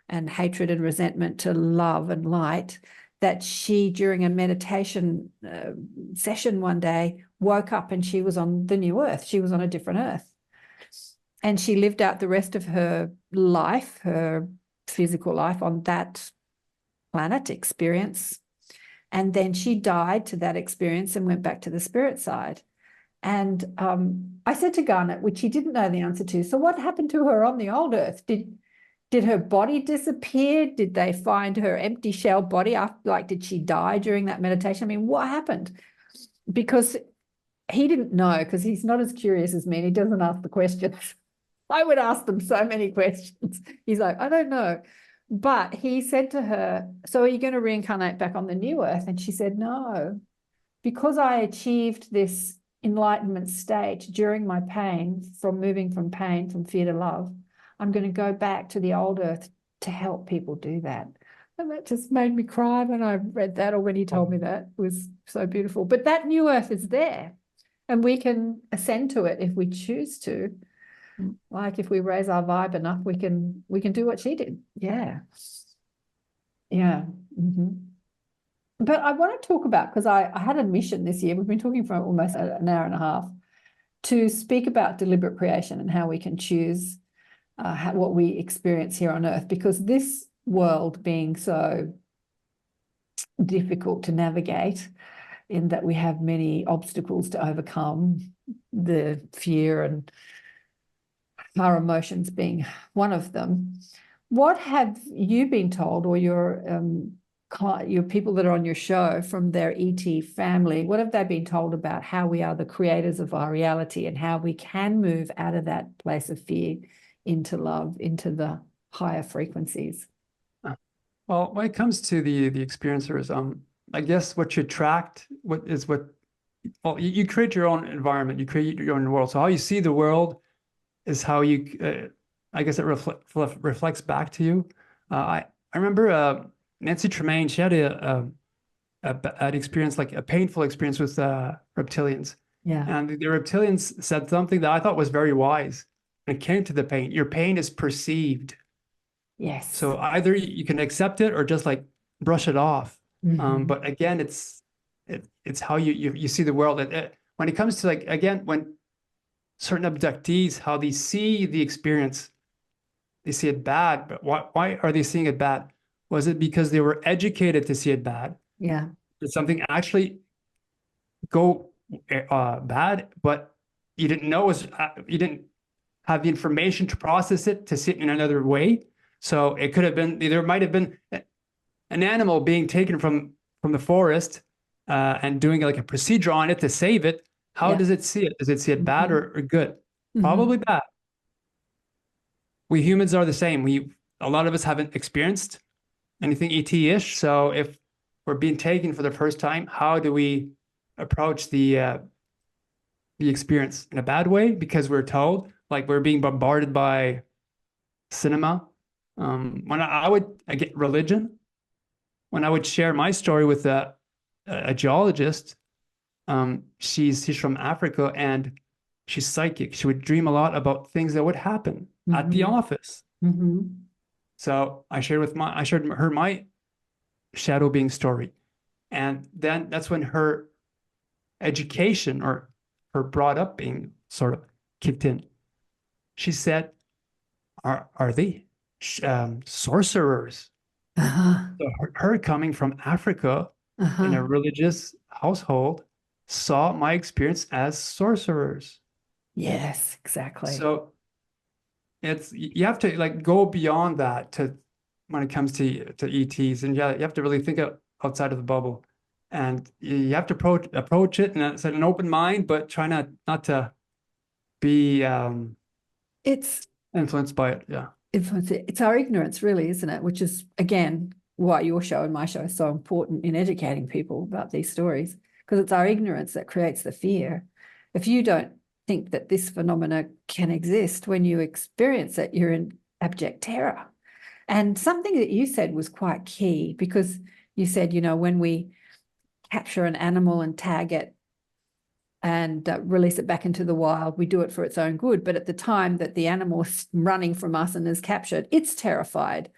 and hatred and resentment to love and light that she, during a meditation session one day, woke up and she was on the new Earth. She was on a different Earth. And she lived out the rest of her life, her physical life, on that planet experience. And then she died to that experience and went back to the spirit side. And I said to Garnet, which he didn't know the answer to, so what happened to her on the old Earth? Did her body disappear? Did they find her empty shell body after, like, did she die during that meditation? I mean, what happened? Because he didn't know, because he's not as curious as me and he doesn't ask the questions. I would ask them so many questions. He's like, I don't know. But he said to her, so are you going to reincarnate back on the new Earth? And she said, no, because I achieved this enlightenment state during my pain, from moving from pain, from fear to love, I'm going to go back to the old Earth to help people do that. And that just made me cry when I read that, or when he told me that. It was so beautiful. But that new Earth is there, and we can ascend to it if we choose to. Like if we raise our vibe enough, we can do what she did. Yeah. But I want to talk about, because I had a mission this year, we've been talking for almost an hour and a half, to speak about deliberate creation and how we can choose what we experience here on Earth, because this world being so difficult to navigate, in that we have many obstacles to overcome, the fear and our emotions being one of them. What have you been told, or your people that are on your show from their ET family, what have they been told about how we are the creators of our reality and how we can move out of that place of fear into love, into the higher frequencies?
Well, when it comes to the experiencers, I guess what you attract, you create your own environment, you create your own world. So how you see the world is how you, I guess it reflects back to you. I remember Nancy Tremaine, she had an experience, like a painful experience with reptilians.
Yeah.
And the reptilians said something that I thought was very wise. When it came to the pain, your pain is perceived.
Yes.
So either you can accept it or just like brush it off. But again, it's how you see the world. When it comes to, like, again, when certain abductees, how they see the experience, they see it bad, but why are they seeing it bad? Was it because they were educated to see it bad?
Yeah.
Did something actually go bad, but you didn't know you didn't have the information to process it to see it in another way? So it could have been, there might have been an animal being taken from the forest and doing like a procedure on it to save it. How
Yeah.
does it see it? Does it see it bad or good?
Mhm.
Probably bad. We humans are the same. A lot of us haven't experienced anything ET-ish. So if we're being taken for the first time, how do we approach the experience in a bad way? Because we're told, like we're being bombarded by cinema. When I would get religion, when I would share my story with a geologist, she's from Africa and she's psychic. She would dream a lot about things that would happen at the office. So I shared her my shadow being story. And then that's when her education or her brought up being sort of kicked in. She said, are they sorcerers? So her coming from Africa in a religious household saw my experience as sorcerers.
Yes, exactly.
So you have to like go beyond that to when it comes to ETs, and yeah, you have to really think outside of the bubble, and you have to approach it and it's an open mind, but try not to be
It's
influenced by it. Yeah.
it's our ignorance, really, isn't it? Which is, again, why your show and my show is so important in educating people about these stories, because it's our ignorance that creates the fear. If you don't think that this phenomena can exist, when you experience it, you're in abject terror. And something that you said was quite key, because you said, when we capture an animal and tag it and release it back into the wild, we do it for its own good. But at the time that the animal is running from us and is captured, it's terrified.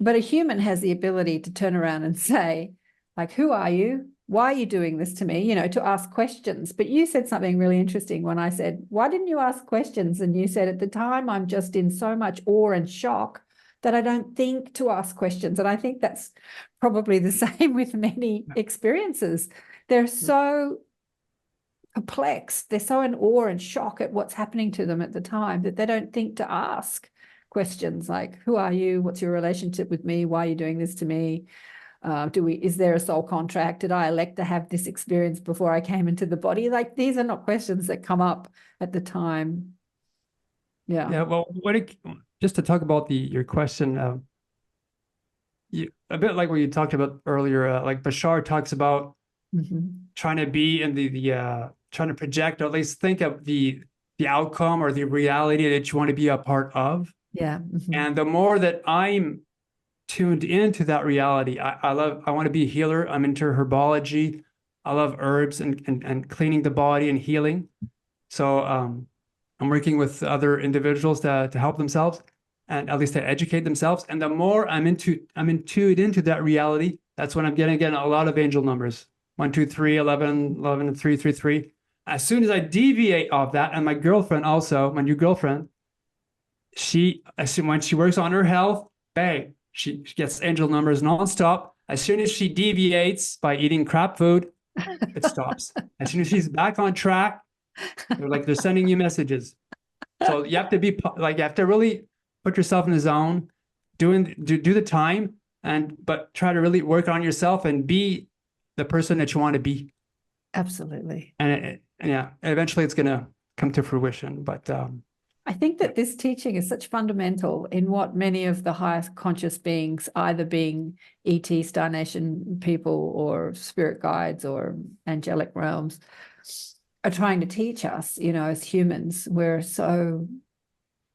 But a human has the ability to turn around and say, like, who are you? Why are you doing this to me? To ask questions. But you said something really interesting when I said, why didn't you ask questions? And you said, at the time, I'm just in so much awe and shock that I don't think to ask questions. And I think that's probably the same with many experiences. They're so perplexed, they're so in awe and shock at what's happening to them at the time that they don't think to ask questions like, who are you? What's your relationship with me? Why are you doing this to me? Is there a soul contract? Did I elect to have this experience before I came into the body? Like, these are not questions that come up at the time. Yeah.
Well, just to talk about your question, a bit like what you talked about earlier, like Bashar talks about trying to be in trying to project or at least think of the outcome or the reality that you want to be a part of.
Yeah.
And the more that I'm tuned into that reality, I want to be a healer. I'm into herbology. I love herbs and cleaning the body and healing. So I'm working with other individuals to help themselves and at least to educate themselves. And the more I'm tuned into that reality, that's when I'm getting a lot of angel numbers. 1, 2, 3, 11, 11, 3, 3, 3. As soon as I deviate off that, and my girlfriend also, my new girlfriend, when she works on her health, bang, she gets angel numbers nonstop. As soon as she deviates by eating crap food, it stops. As soon as she's back on track, they're sending you messages. So you have to be like, you have to really put yourself in the zone, do the time, but try to really work on yourself and be the person that you want to be.
Absolutely.
And eventually it's going to come to fruition. But
I think that this teaching is such fundamental in what many of the highest conscious beings, either being ET, Star Nation people, or spirit guides or angelic realms, are trying to teach us. As humans, we're so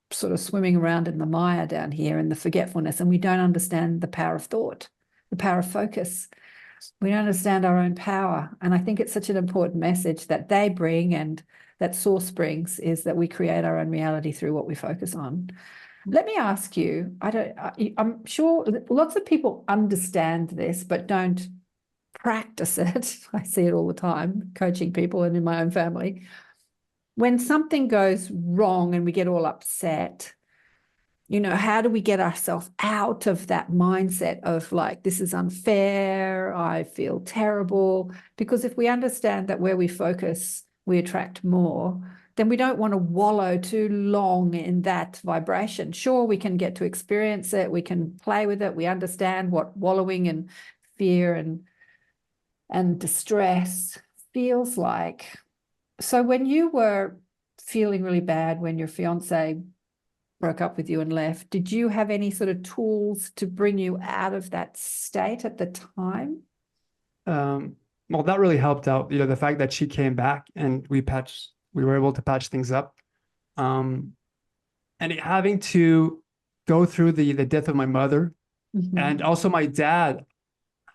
sort of swimming around in the mire down here in the forgetfulness, and we don't understand the power of thought, the power of focus. We don't understand our own power. And I think it's such an important message that they bring and that Source brings, is that we create our own reality through what we focus on. Let me ask you, I'm sure lots of people understand this, but don't practice it. I see it all the time, coaching people and in my own family. When something goes wrong and we get all upset, how do we get ourselves out of that mindset of like, this is unfair, I feel terrible? Because if we understand that where we focus, we attract more, then we don't want to wallow too long in that vibration. Sure, we can get to experience it, we can play with it, we understand what wallowing and fear and distress feels like. So when you were feeling really bad when your fiance broke up with you and left, did you have any sort of tools to bring you out of that state at the time?
Well, that really helped out. The fact that she came back and we were able to patch things up. And having to go through the death of my mother, and also my dad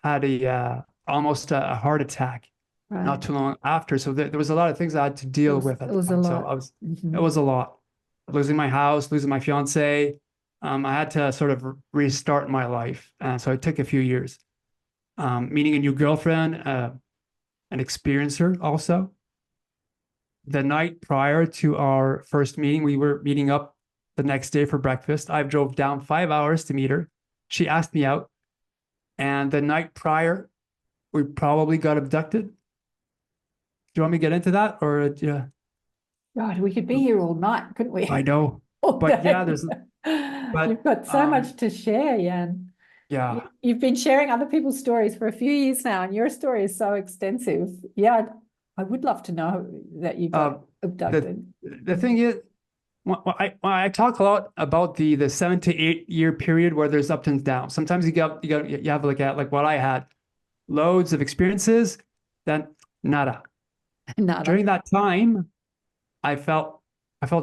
had almost a heart attack not too long after. So there was a lot of things I had to deal with at the time. So it was a lot. Losing my house, losing my fiance. I had to sort of restart my life. So it took a few years. Meeting a new girlfriend, an experiencer also. The night prior to our first meeting, we were meeting up the next day for breakfast. I drove down 5 hours to meet her. She asked me out. And the night prior, we probably got abducted. Do you want me to get into that? Or yeah.
God, we could be here all night, couldn't we?
I know. But yeah,
you've got so much to share, Jan.
Yeah.
You've been sharing other people's stories for a few years now, and your story is so extensive. Yeah, I would love to know that you got abducted.
The thing is, I talk a lot about the 7 to 8 year period where there's ups and downs. Sometimes you have like what I had, loads of experiences, then nada. During that time, I felt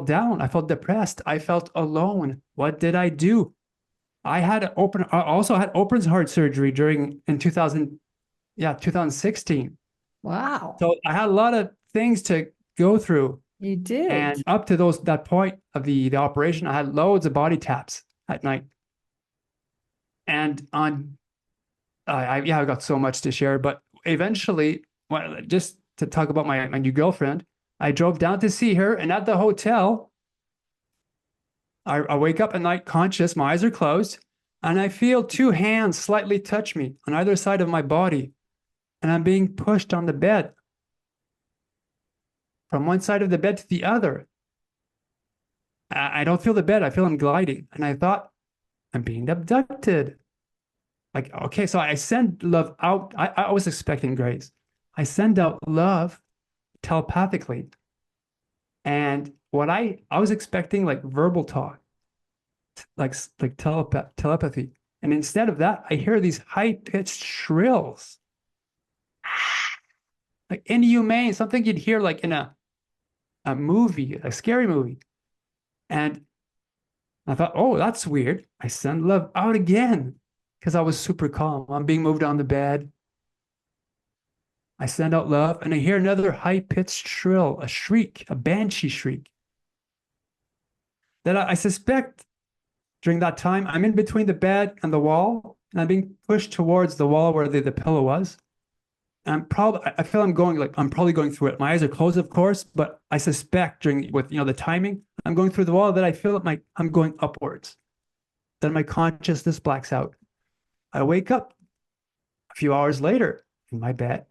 down. I felt depressed. I felt alone. What did I do? I also had open heart surgery in 2016.
Wow.
So I had a lot of things to go through.
You did.
And up to that point of the operation, I had loads of body taps at night. And I got so much to share, but eventually, just to talk about my new girlfriend, I drove down to see her, and at the hotel, I wake up at night conscious, my eyes are closed, and I feel 2 hands slightly touch me on either side of my body, and I'm being pushed on the bed from one side of the bed to the other. I don't feel the bed, I feel I'm gliding, and I thought, I'm being abducted. Like, okay, so I send love out. I was expecting grace. I send out love telepathically. And what I was expecting like verbal talk, like telepathy. And instead of that, I hear these high-pitched shrills. Like inhumane, something you'd hear like in a movie, a scary movie. And I thought, oh, that's weird. I send love out again because I was super calm. I'm being moved on the bed. I send out love, and I hear another high-pitched shrill, a shriek, a banshee shriek. That I suspect during that time, I'm in between the bed and the wall, and I'm being pushed towards the wall where the pillow was. And I feel I'm probably going through it. My eyes are closed, of course, but I suspect with the timing, I'm going through the wall that I feel I'm going upwards. Then my consciousness blacks out. I wake up a few hours later in my bed.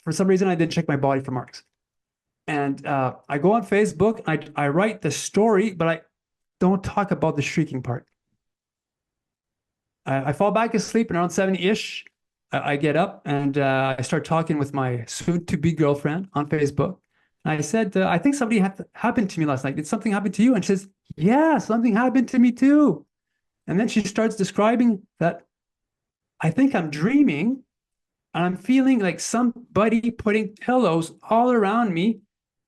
For some reason, I didn't check my body for marks. And I go on Facebook, I write the story, but I don't talk about the shrieking part. I fall back asleep, and around 7-ish, I get up and I start talking with my soon-to-be girlfriend on Facebook. And I said, I think something happened to me last night. Did something happen to you? And she says, yeah, something happened to me too. And then she starts describing that I think I'm dreaming, and I'm feeling like somebody putting pillows all around me,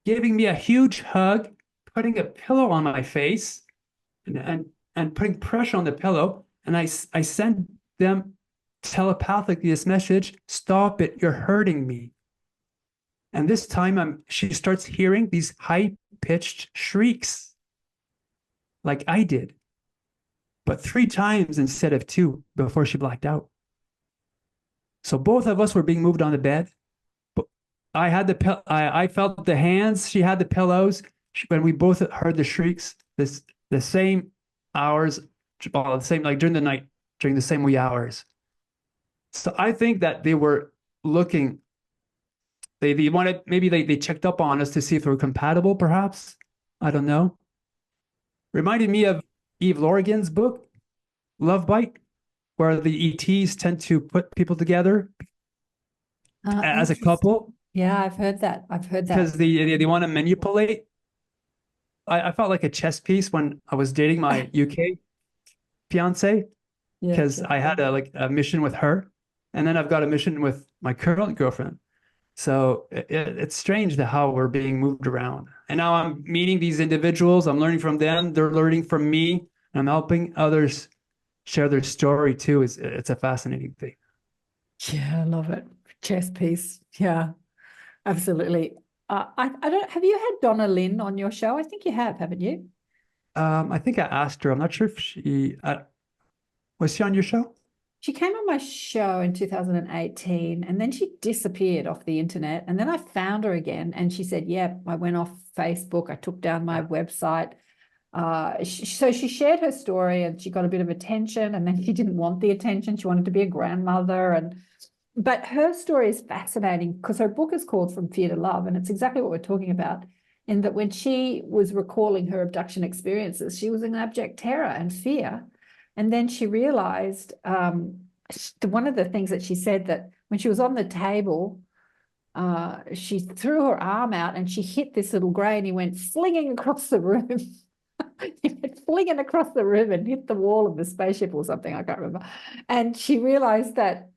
giving me a huge hug, putting a pillow on my face, and putting pressure on the pillow. And I send them telepathically this message: stop it, you're hurting me. And this time she starts hearing these high-pitched shrieks like I did, but 3 times instead of 2 before she blacked out. So both of us were being moved on the bed. But I felt the hands, she had the pillows. When we both heard the shrieks, this the same hours, well, the same, like during the night, during the same wee hours. So I think that they were looking, they wanted, maybe they checked up on us to see if we were compatible, perhaps. I don't know. Reminded me of Eve Lorrigan's book, Love Bite, where the ETs tend to put people together as a
Interesting.
couple
Yeah, I've heard that. I've heard that.
because they want to manipulate. I felt like a chess piece when I was dating my UK fiance
Yeah,
because I had a mission with her, and then I've got a mission with my current girlfriend. So it's strange how we're being moved around. And now I'm meeting these individuals. I'm learning from them. They're learning from me. And I'm helping others share their story too. It's a fascinating thing.
yeah, I love it. Chess piece. Yeah, absolutely. I don't, have you had Donna Lynn on your show? I think you have, haven't you?
I think I asked her. I'm not sure if was she on your show?
She came on my show in 2018 and then she disappeared off the internet. And then I found her again and she said, yep, I went off Facebook. I took down my website. So she shared her story and she got a bit of attention and then she didn't want the attention. She wanted to be a grandmother. But her story is fascinating because her book is called From Fear to Love. And it's exactly what we're talking about, in that when she was recalling her abduction experiences, she was in abject terror and fear. And then she realized one of the things that she said, that when she was on the table, she threw her arm out and she hit this little grey and he went flinging across the room. He went flinging across the room and hit the wall of the spaceship or something, I can't remember. And she realized that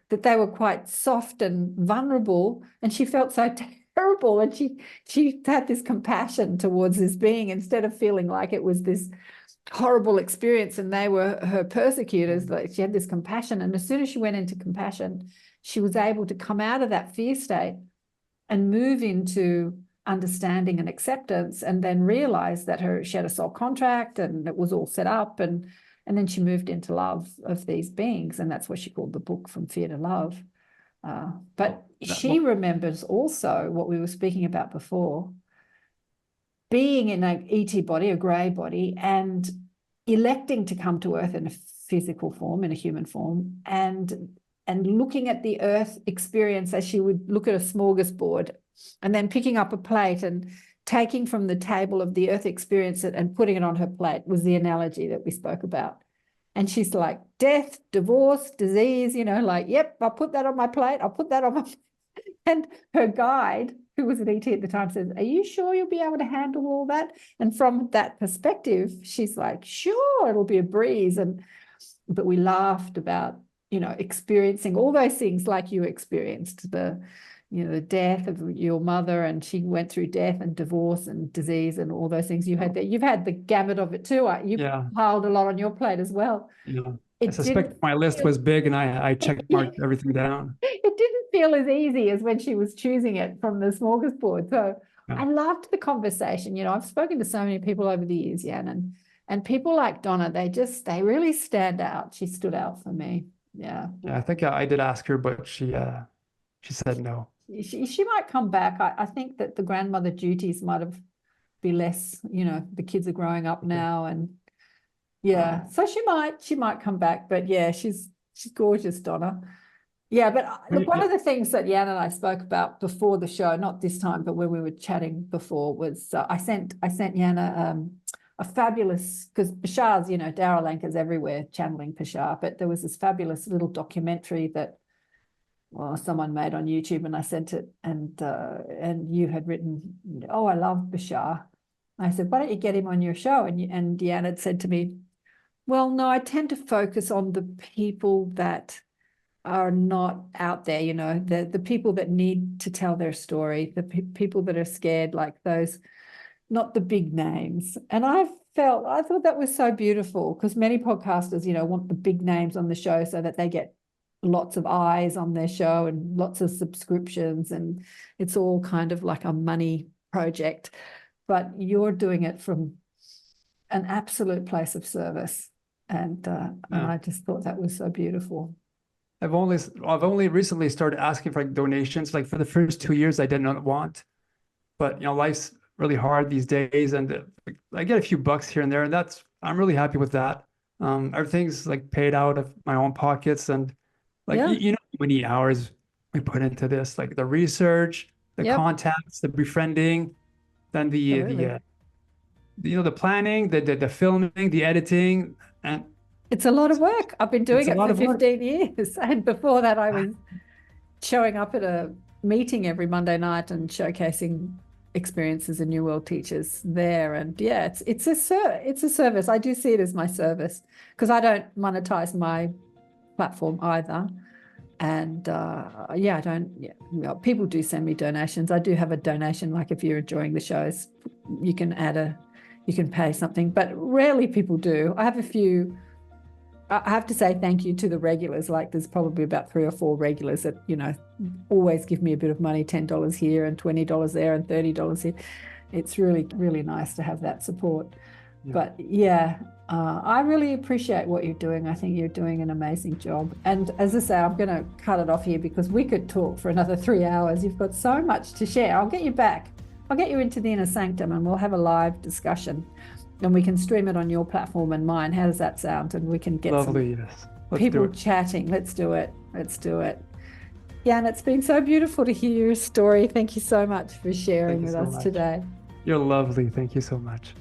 they were quite soft and vulnerable, and she felt so terrible. And she had this compassion towards this being instead of feeling like it was this horrible experience and they were her persecutors. Like, she had this compassion, and as soon as she went into compassion, she was able to come out of that fear state and move into understanding and acceptance, and then realize that she had a soul contract and it was all set up, and then she moved into love of these beings, and that's what she called the book, From Fear to Love. But she remembers also what we were speaking about before, being in an ET body, a grey body, and electing to come to Earth in a physical form, in a human form, and looking at the Earth experience as she would look at a smorgasbord, and then picking up a plate and taking from the table of the Earth experience and putting it on her plate was the analogy that we spoke about. And she's like, death, divorce, disease, like, yep, I'll put that on my plate. I'll put that on my plate. And her guide, who was an ET at the time, says, are you sure you'll be able to handle all that? And from that perspective, she's like, sure, it'll be a breeze. But we laughed about, experiencing all those things like you experienced, the death of your mother, and she went through death and divorce and disease and all those things. You've had the gamut of it too. You've piled a lot on your plate as well.
Yeah. I suspect my list was big and I checked marked everything down.
It didn't feel as easy as when she was choosing it from the smorgasbord. So I loved the conversation. I've spoken to so many people over the years, Jan, and people like Donna, they really stand out. She stood out for me. Yeah.
Yeah, I think I did ask her, but she said no.
She might come back. I think that the grandmother duties might have be less, the kids are growing up now, and yeah, so she might come back. But yeah, she's gorgeous, Donna. Yeah, but look, one of the things that Jan and I spoke about before the show, not this time, but when we were chatting before, was I sent Jan a fabulous, because Bashar's, Darryl Anker's everywhere channeling Bashar, but there was this fabulous little documentary that someone made on YouTube, and I sent it, and you had written, oh, I love Bashar. I said, why don't you get him on your show? And Deanna had said to me, well, no, I tend to focus on the people that are not out there, the people that need to tell their story, the people that are scared, like those, not the big names. And I thought that was so beautiful, because many podcasters, want the big names on the show so that they get lots of eyes on their show and lots of subscriptions, and it's all kind of like a money project. But you're doing it from an absolute place of service, and I just thought that was so beautiful.
I've only recently started asking for donations. Like for the first 2 years, I did not want, but life's really hard these days, and I get a few bucks here and there, and I'm really happy with that. Everything's like paid out of my own pockets, and like
Yeah.
you know how many hours we put into this, like the research, the
Yep.
contacts, the befriending, then
Absolutely.
the planning, the filming, the editing, and
It's a lot of work. I've been doing
a
it
lot
for
of work.
15 years. And before that, I was showing up at a meeting every Monday night and showcasing experiences of New World teachers there. And yeah, it's a service. I do see it as my service because I don't monetize my platform either. And yeah, I don't. Yeah, well, people do send me donations. I do have a donation. Like if you're enjoying the shows, you can you can pay something. But rarely people do. I have a few. I have to say thank you to the regulars. Like there's probably about 3 or 4 regulars that, you know, always give me a bit of money, $10 here and $20 there and $30 here. It's really, really nice to have that support.
Yeah.
But yeah, I really appreciate what you're doing. I think you're doing an amazing job. And as I say, I'm going to cut it off here because we could talk for another 3 hours. You've got so much to share. I'll get you back. I'll get you into the inner sanctum and we'll have a live discussion. And we can stream it on your platform and mine. How does that sound? And we can get
Lovely,
some
yes. Let's
people
do it.
chatting. Let's do it. Let's do it. Yeah, and it's been so beautiful to hear your story. Thank you so much for sharing
Thank you
with
so
us
much.
today.
You're lovely. Thank you so much.